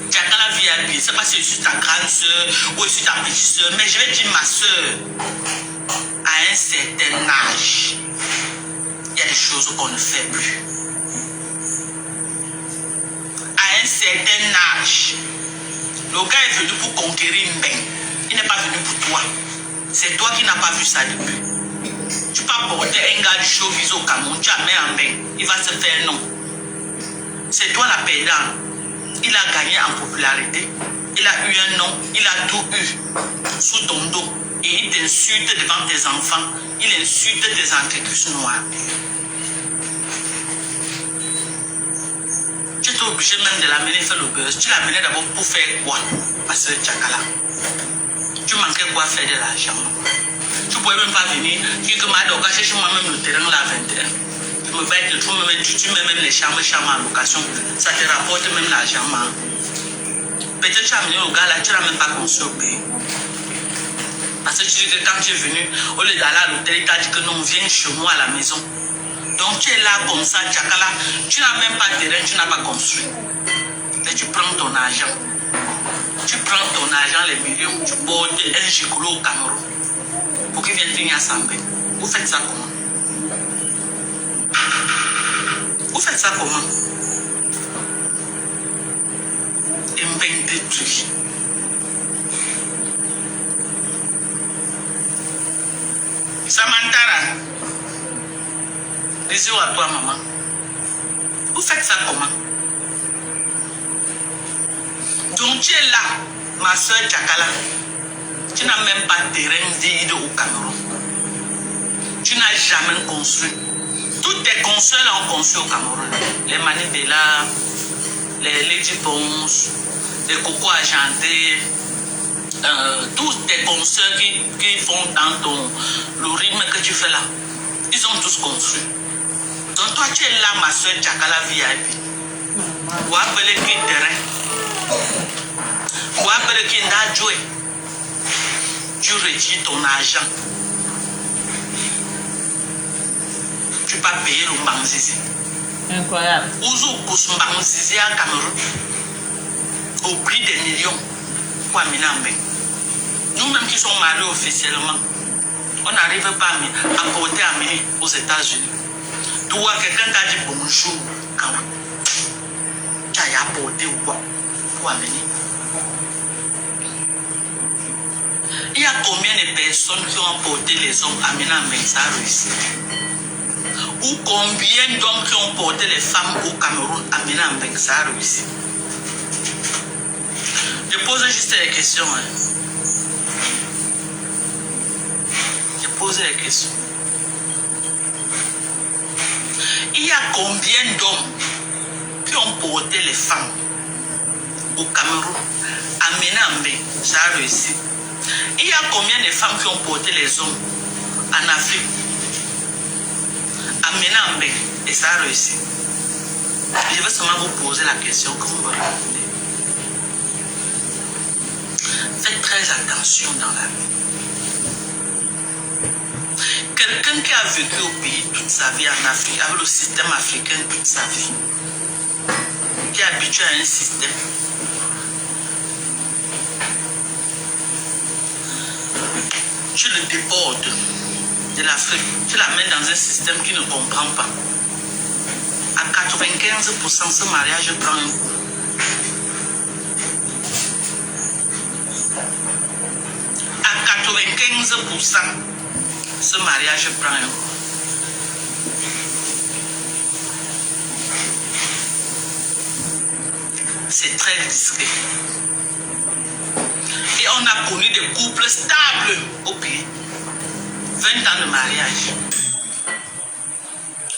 Speaker 3: Tchakala VIP, c'est pas si je suis ta grande soeur ou je suis ta petite soeur, mais je vais dire ma soeur, à un certain âge, il y a des choses qu'on ne fait plus. À un certain âge, le gars est venu pour conquérir Mbeng. Il n'est pas venu pour toi. C'est toi qui n'as pas vu ça depuis. Tu peux apporter un gars du showbiz au Cameroun, tu as mis un Mbeng, il va se faire non. C'est toi la perdante. Il a gagné en popularité. Il a eu un nom. Il a tout eu sous ton dos. Et il t'insulte devant tes enfants. Il insulte tes antécus noirs. Tu étais obligé même de l'amener faire le buzz. Tu l'amenais d'abord pour faire quoi? Parce que Tchakala, tu manquais quoi faire de l'argent? Tu ne pouvais même pas venir. Tu dis que Madoka cherche moi-même le terrain là 21. Tu mets même les chambres en location, ça te rapporte même l'argent. Peut-être tu as amené le gars là, tu n'as même pas construit au pays. Parce que tu dis que quand tu es venu, au lieu d'aller à l'hôtel, il t'a dit que non, viens chez moi à la maison. Donc tu es là comme ça, Tchakala, tu n'as même pas de terrain, tu n'as pas construit. Et tu prends ton argent. Tu prends ton argent, les millions, tu portes un gigolo au Cameroun pour qu'il vienne venir à Sambé. Vous faites ça comment? Vous faites ça comment? Et Mbeng détruit. Samantara, bisous à toi, maman. Vous faites ça comment? Donc tu es là, ma soeur Tchakala. Tu n'as même pas de terrain vide au Cameroun. Tu n'as jamais construit. Toutes tes consoeurs ont construit au Cameroun. Les Manibela, les Lady Ponce, les Coco Argentés, tous tes consoeurs qui font dans le rythme que tu fais là, ils ont tous construit. Donc toi tu es là, ma soeur Tchakala VIP. Vous appelez qui terrain? Vous appelez qui n'a joué? Tu retires ton argent. Tu peux payer le Mbanzizi.
Speaker 2: Incroyable.
Speaker 3: Ouzou pousse Mbanzizi à Cameroun au prix des millions pour amener en Mbeng. Nous-mêmes qui sommes mariés officiellement, on n'arrive pas à porter amener aux États-Unis. Toi, quelqu'un t'a dit bonjour, quand tu as apporté ou quoi pour amener. Il y a combien de personnes qui ont porté les hommes amenés en Mbeng, ça a réussi? Ou combien d'hommes qui ont porté les femmes au Cameroun amenés en Mbeng, ça a réussi? Je pose juste les questions. Je pose les questions. Il y a combien d'hommes qui ont porté les femmes au Cameroun amenés en Mbeng, ça a réussi? Il y a combien de femmes qui ont porté les hommes en Afrique amenés en Mbeng et ça a réussi? Je vais seulement vous poser la question que vous me répondez. Faites très attention dans la vie. Quelqu'un qui a vécu au pays toute sa vie en Afrique, avec le système africain toute sa vie, qui est habitué à un système, tu le débordes de l'Afrique, tu l'amènes dans un système qui ne comprend pas. À 95%, ce mariage prend un coup. À 95%, ce mariage prend un coup. C'est très discret. Et on a connu des couples stables au pays. 20 ans de mariage.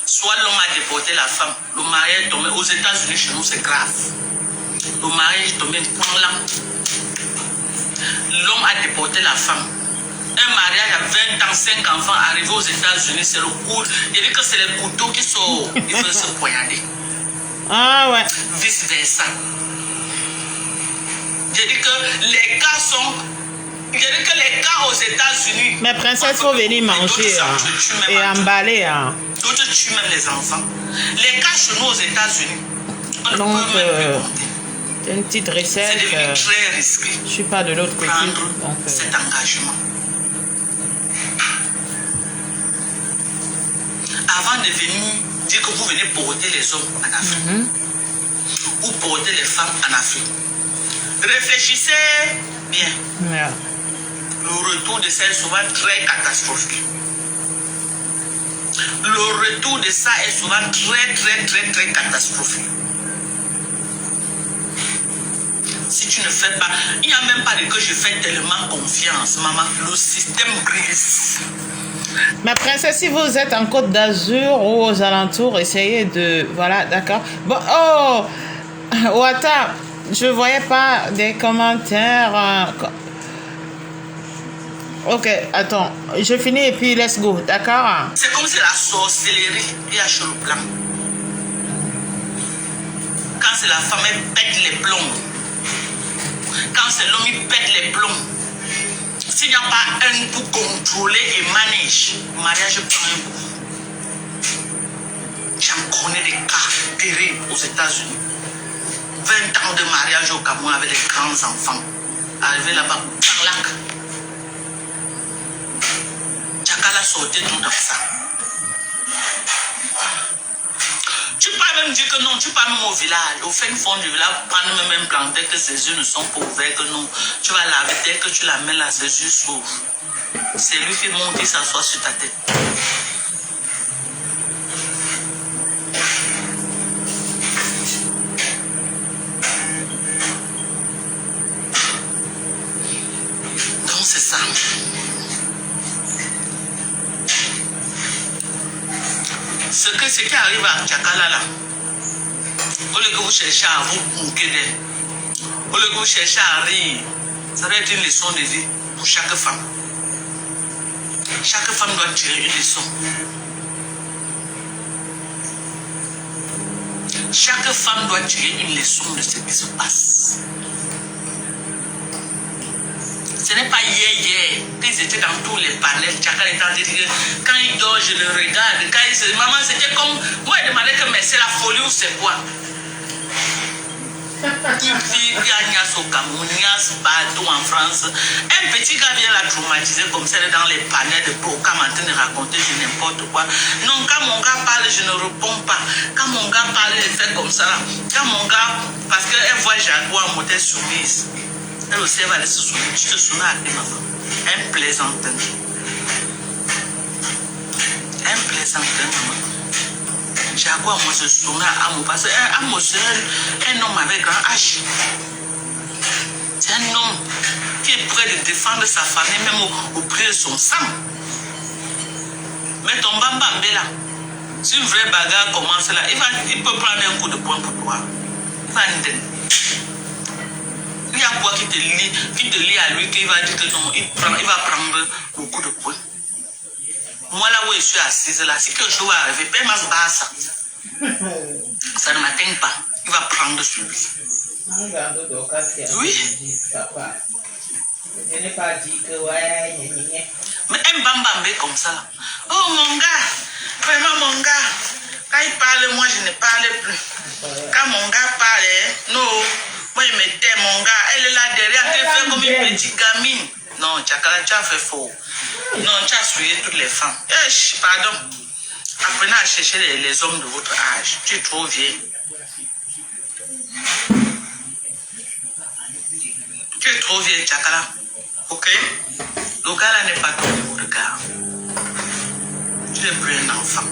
Speaker 3: Soit l'homme a déporté la femme, le mariage est tombé. Aux États-Unis, chez nous, c'est grave. Le mariage est tombé point là. L'homme a déporté la femme. Un mariage à 20 ans, 5 enfants arrivés aux États-Unis, c'est le coup. Il dit que c'est les couteaux qui sortent. Ils veulent se poignarder.
Speaker 2: Ah ouais.
Speaker 3: Vice versa. Je dis que les cas sont... Je dis que les cas aux États-Unis...
Speaker 2: Mais princesse, faut venir manger et emballer.
Speaker 3: D'autres tuent même les enfants. Les cas chez nous aux États-Unis...
Speaker 2: Donc, c'est une petite recette.
Speaker 3: C'est devenu très risqué.
Speaker 2: Je suis pas de l'autre côté.
Speaker 3: Prendre cet engagement. Avant de venir dire que vous venez porter les hommes en Afrique ou porter les femmes en Afrique, réfléchissez bien.
Speaker 2: Yeah.
Speaker 3: Le retour de ça est souvent très catastrophique. Le retour de ça est souvent très catastrophique. Si tu ne fais pas, il n'y a même pas de que je fais tellement confiance, maman. Le système brise.
Speaker 2: Ma princesse, si vous êtes en Côte d'Azur ou aux alentours, essayez de... Voilà, d'accord. Bon, oh, Wata, je voyais pas des commentaires. Ok, attends, je finis et puis let's go, d'accord?
Speaker 3: C'est comme si la sorcellerie est à chaud le plan. Quand c'est la femme, elle pète les plombs. Quand c'est l'homme, il pète les plombs. S'il n'y a pas un pour contrôler et manager, le mariage prend un coup. J'en connais des cas terribles aux États-Unis. 20 ans de mariage au Cameroun avec des grands enfants. Arrivé là-bas, par lac. Tchakala sortait tout dans ça. Tu peux même dire que non, tu pars même au village, au fin fond du village, prendre même implanter que ses yeux ne sont pas ouverts, que non. Tu vas laver, dès que tu la mets là, ses yeux s'ouvrent. C'est lui qui monte, il s'assoit sur ta tête. Donc c'est ça. Ce qui arrive à Tchakala là, au lieu que vous cherchez à vous moquer d'elle, au lieu que vous cherchez à rire, ça doit être une leçon de vie pour chaque femme. Chaque femme doit tirer une leçon. Chaque femme doit tirer une leçon de ce qui se passe. Ce n'est pas hier qu'ils étaient dans tous les panels. Chacun est en train de dire, quand il dort, je le regarde. Quand il se... Maman, c'était comme... Moi, je demandais que mais c'est la folie ou c'est quoi? Une fille qui a Nias au Cameroun, Nias partout en France. Un petit gars vient la traumatiser comme ça dans les panels de programme en train de raconter je n'importe quoi. Non, quand mon gars parle, je ne réponds pas. Quand mon gars parle, il fait comme ça. Quand mon gars... Parce qu'elle voit Jaguar en modèle soumise. Elle aussi, elle va aller se souvenir. Tu te souviens à qui, maman? Un plaisantin. Un plaisantin, maman. Jaguar, moi, je me souviens à mon parce qu'Amo, c'est un homme avec grand H. C'est un homme qui est prêt de défendre sa famille, même au prix de son sang. Mais ton bambambé là, si une vraie bagarre commence là, il peut prendre un coup de poing pour toi. Il va nous donner. Il y a quoi qui te lie à lui, qu'il va dire que non, il va prendre beaucoup de points. Moi là où je suis assise là, si quelque chose va arriver, paie ma basse. Ça ne m'atteint pas. Il va prendre sur lui. Oui.
Speaker 2: Je n'ai pas dit que ouais,
Speaker 3: mais un bambambé comme ça là. Oh mon gars, vraiment mon gars. Quand il parle, moi je ne parle plus. Quand mon gars parle, non. Moi, je me tais, mon gars. Elle est là derrière, elle fait comme une petite gamine. Non, Tchakala, tu as fait faux. Non, tu as souillé toutes les femmes. Pardon. Apprenez à chercher les hommes de votre âge. Tu es trop vieille. Tu es trop vieille, Tchakala. Ok? Le gars là n'est pas ton niveau de gars. Tu n'es plus un enfant.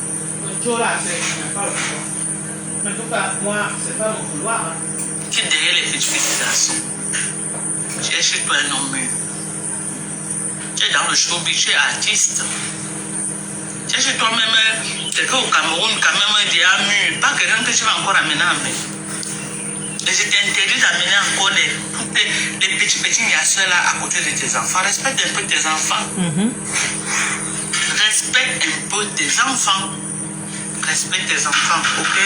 Speaker 2: En tout cas, moi, c'est pas mon vouloir.
Speaker 3: Qui est derrière les petits garçons. Tu es chez toi un homme mûr. Tu es dans le showbiz, tu es artiste. Tu es chez toi-même, quelqu'un au Cameroun, quand même, déjà mûr. Pas quelqu'un que tu vas encore amener en main. Et je t'interdis d'amener encore les petits garçons là à côté de tes enfants. Respecte un peu tes enfants. Respecte un peu tes enfants. Respecte tes enfants, ok?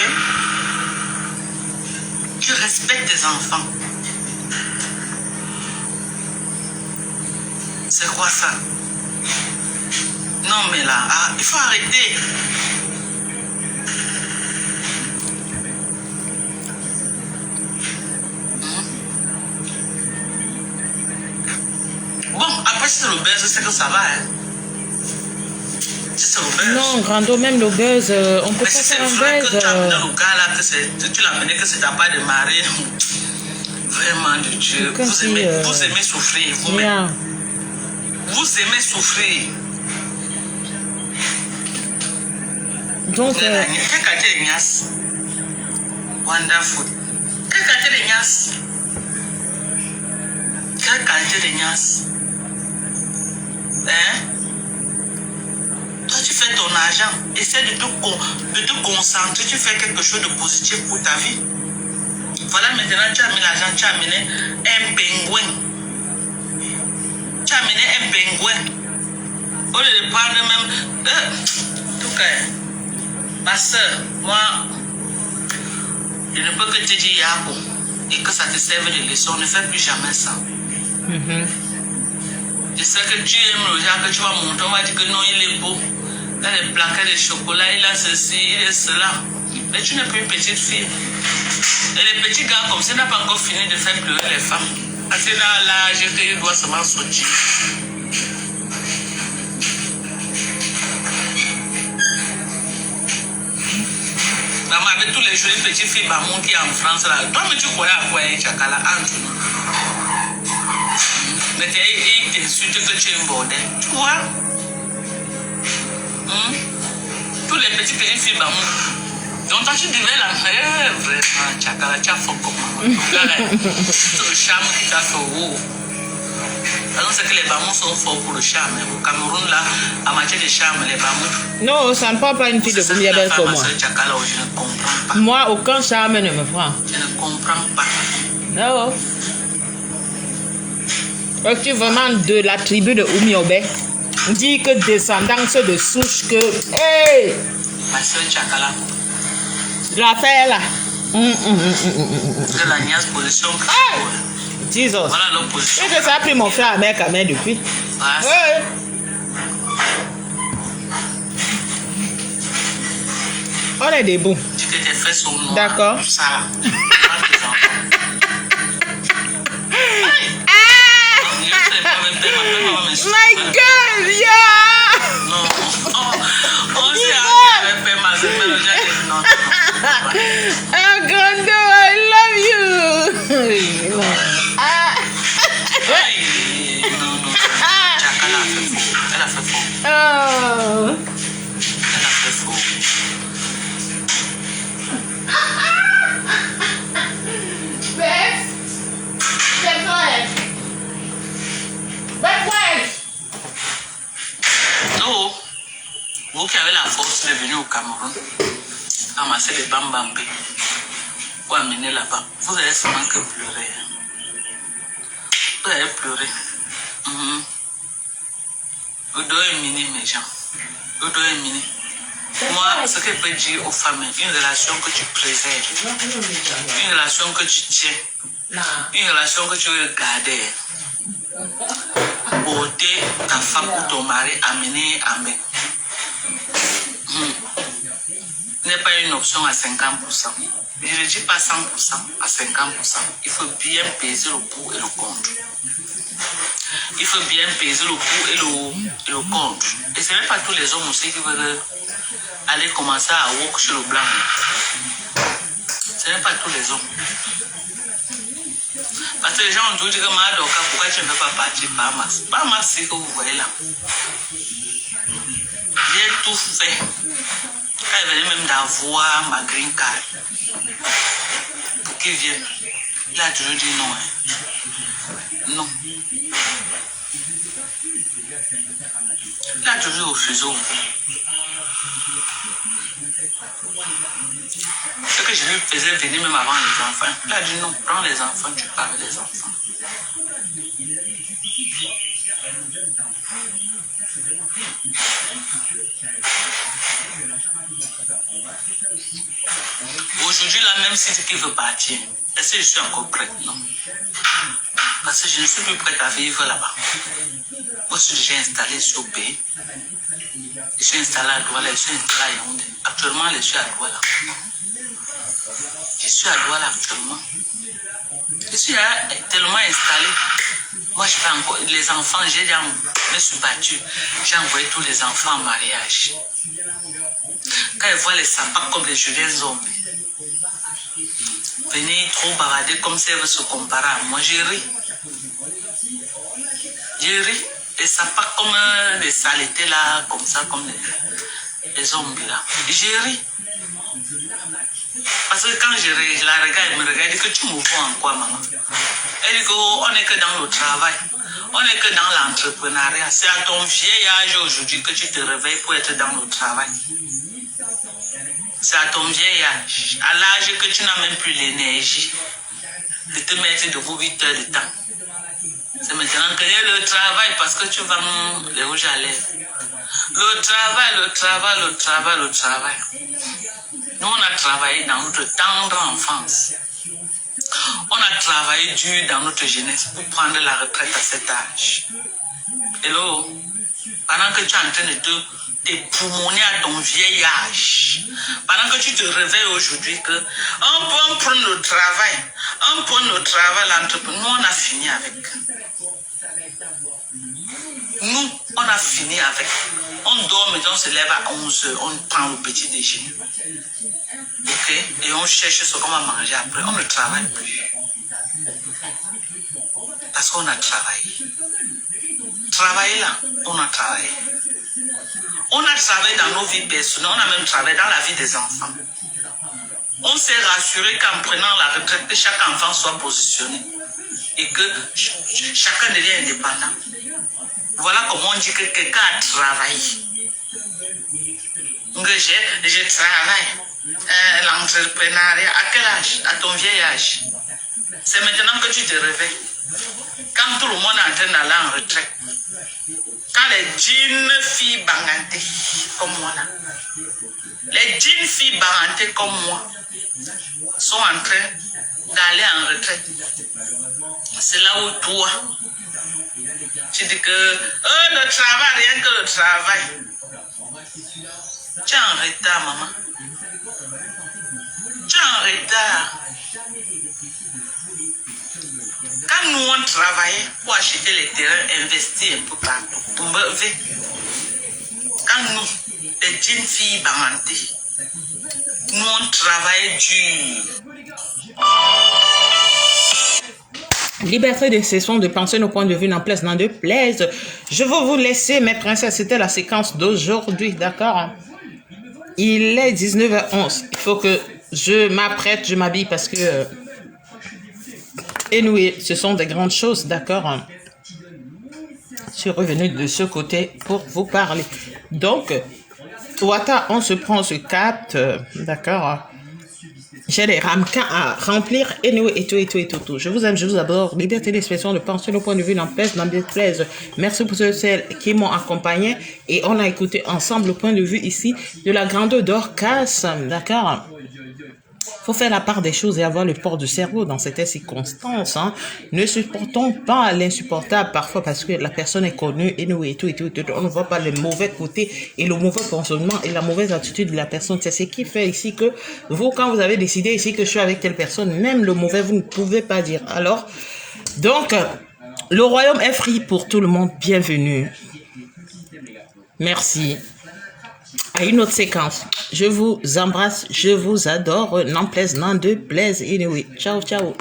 Speaker 3: Tu respectes tes enfants. C'est quoi ça? Non mais là, il faut arrêter. Bon, après si c'est le buzz, c'est que ça va, hein. Si c'est le buzz.
Speaker 2: Non, Grando, même le buzz, on peut
Speaker 3: Mais
Speaker 2: pas
Speaker 3: si c'est
Speaker 2: faire un
Speaker 3: vrai que
Speaker 2: buzz.
Speaker 3: tu as amené le gars là, que tu l'as amené, que c'est ta part de mari. Vraiment de Dieu.
Speaker 2: Comme
Speaker 3: Vous
Speaker 2: si,
Speaker 3: aimez souffrir, vous-même.
Speaker 2: Yeah.
Speaker 3: Vous aimez souffrir.
Speaker 2: Donc,
Speaker 3: Quel quartier de Nias? Wonderful. Quel quartier de Nias? Quel quartier de Nias? Hein? Toi, tu fais ton argent. Essaie de te concentrer. Tu fais quelque chose de positif pour ta vie. Voilà, maintenant, tu as mis l'argent, tu as amené un pingouin. Tu as amené un pingouin. Au lieu de prendre même... en tout cas, ma soeur, moi, je ne peux que te dire Yako et que ça te serve de leçon. Ne fais plus jamais ça. Je sais que tu aimes le genre que tu vas monter. On va dire que non, il est beau. Il a des plaquettes de chocolat, il a ceci, il a cela. Mais tu n'es plus une petite fille. Et les petits gars comme ça n'ont pas encore fini de faire pleurer les femmes. Parce que dans l'âge, il doit seulement sortir. Maman, avec tous les jolies petites filles Bamon qui est en France là, toi mais tu croyais à quoi Chakala entre nous. Mais il t'insulte que tu es un bordel. Tu vois? Tous les petites filles Bamon. Donc toi tu devais la faire vraiment Chakala, tu as fait comment? C'est le charme qui t'a fait haut. Alors c'est que les Bamons sont forts pour le charme. Au Cameroun là, en matière de charme, les Bamons.
Speaker 2: non, ça ne prend pas une fille de combien belle comme moi.
Speaker 3: Je ne comprends pas.
Speaker 2: Moi, aucun charme ne me prend.
Speaker 3: Je ne comprends pas.
Speaker 2: Non. Es-tu vraiment de la tribu de Oumiobe? On dit que descendance de souche que... Hey!
Speaker 3: Ma soeur Chakala,
Speaker 2: L'affaire là.
Speaker 3: c'est la niaise position que
Speaker 2: Jesus.
Speaker 3: voilà l'opposition.
Speaker 2: C'est que ça a pris mon frère à mec à main depuis.
Speaker 3: Voilà.
Speaker 2: Ouais. On est debout.
Speaker 3: Tu que tes fesses sont noires.
Speaker 2: D'accord.
Speaker 3: Ça là. Pas tes enfants.
Speaker 2: My God, yeah!
Speaker 3: Non. Oh, c'est ma non.
Speaker 2: Oh, Grando, I love you.
Speaker 3: Non. Chakala a fait faux. Elle a fait faux.
Speaker 2: Oh.
Speaker 3: Elle a fait faux.
Speaker 2: Beth, c'est correct.
Speaker 3: Non. Vous qui avez la force de venir au Cameroun, amasser les bambambés, pour amener là-bas, vous allez seulement que pleurer. Vous allez pleurer. Vous devez miner mes gens. Vous devez miner. Moi, ce que je peux dire aux femmes, une relation que tu préserves, une relation que tu tiens, une relation que tu veux garder, ôter ta femme ou ton mari, amener amen. N'est pas une option à 50%. Je ne dis pas 100%, à 50%. Il faut bien peser le pour et le contre. Il faut bien peser le pour et le contre. Et ce n'est pas tous les hommes aussi qui veulent aller commencer à walk sur le blanc. Ce n'est pas tous les hommes. Parce que les gens ont toujours dit que Madoka, pourquoi tu ne veux pas partir par Max? Par Max, c'est que vous voyez là. J'ai tout fait. Quand il venait même d'avoir ma green card pour qu'il vienne, il a toujours dit non. Non. Il a toujours refusé. Ce que je lui faisais venir même avant les enfants. Il a dit non, prends les enfants, tu parles des enfants. Aujourd'hui, là, même si c'est qui veut partir, est-ce que je suis encore prête? Non. Parce que je ne suis plus prête à vivre là-bas. Moi, je suis déjà installée sur pays. Je suis installée à Douala, je suis installée à Yaoundé. Actuellement, je suis à Douala. Je suis à Douala actuellement. Je suis là, tellement installée. Moi, je fais encore les enfants, je me suis battue. J'ai envoyé tous les enfants en mariage. Quand ils voient les sapins comme les Julien Zombi, venez trop barader comme ça, ils veulent se comparer à moi, j'ai ri. J'ai ri. Les sapins comme les saletés là, comme ça, comme les zombies là. J'ai ri. Parce que quand je la regarde, elle me regarde, elle dit que tu me vois en quoi, maman? Elle dit qu'on n'est que dans le travail, on n'est que dans l'entrepreneuriat. C'est à ton vieil âge aujourd'hui que tu te réveilles pour être dans le travail. C'est à ton vieil âge, à l'âge que tu n'as même plus l'énergie de te mettre debout 8 heures de temps. C'est maintenant que le travail, parce que tu vas les rouges à lèvres. Le travail. Nous, on a travaillé dans notre tendre enfance. On a travaillé dur dans notre jeunesse pour prendre la retraite à cet âge. Hello, pendant que tu es en train de t'époumoner à ton vieil âge, pendant que tu te réveilles aujourd'hui que on peut prendre le travail, l'entreprise, nous on a fini avec. Nous, on a fini avec. On dort, mais on se lève à 11h, on prend le petit déjeuner. Ok? Et on cherche ce qu'on va manger après. On ne travaille plus. Parce qu'on a travaillé. Travailler là, on a travaillé. On a travaillé dans nos vies personnelles, on a même travaillé dans la vie des enfants. On s'est rassuré qu'en prenant la retraite, que chaque enfant soit positionné. Et que chacun devient indépendant. Voilà comment on dit que quelqu'un a travaillé. Je travaille. L'entrepreneuriat, à quel âge? À ton vieil âge. C'est maintenant que tu te réveilles. Quand tout le monde est en train d'aller en retraite. Quand les jeunes filles bangantées comme moi là. Les jeunes filles bangantées comme moi sont en train d'aller en retraite. C'est là où toi, tu dis que le travail, rien que le travail. Tu es en retard, maman. Tu es en retard. Quand nous on travaillait pour acheter les terrains, investir un peu partout, quand nous, les jeunes filles bangantées, nous on travaillait dur.
Speaker 2: Liberté d'expression, de penser nos points de vue, n'en plaise, n'en déplaise. Je vais vous laisser, mes princesses, c'était la séquence d'aujourd'hui, d'accord? Il est 19h11. Il faut que je m'apprête, je m'habille parce que... Et nous, ce sont des grandes choses, d'accord? Je suis revenu de ce côté pour vous parler. Donc, Wata, on se prend, on se capte, d'accord? J'ai des ramequins à remplir et nous et tout. Je vous aime, je vous adore. Liberté d'expression, de penser nos points de vue, n'en plaise, n'en déplaise. Merci pour celles qui m'ont accompagné et on a écouté ensemble le point de vue ici de la grande Dorcas, d'accord? Faut faire la part des choses et avoir le port du cerveau dans cette circonstance. Hein. Ne supportons pas l'insupportable parfois parce que la personne est connue et nous et tout. On ne voit pas le mauvais côté et le mauvais fonctionnement et la mauvaise attitude de la personne. C'est ce qui fait ici que vous, quand vous avez décidé ici que je suis avec telle personne, même le mauvais, vous ne pouvez pas dire. Alors, donc, le royaume est free pour tout le monde. Bienvenue. Merci. À une autre séquence. Je vous embrasse, je vous adore. N'en plaise, n'en déplaise. Anyway, ciao, ciao.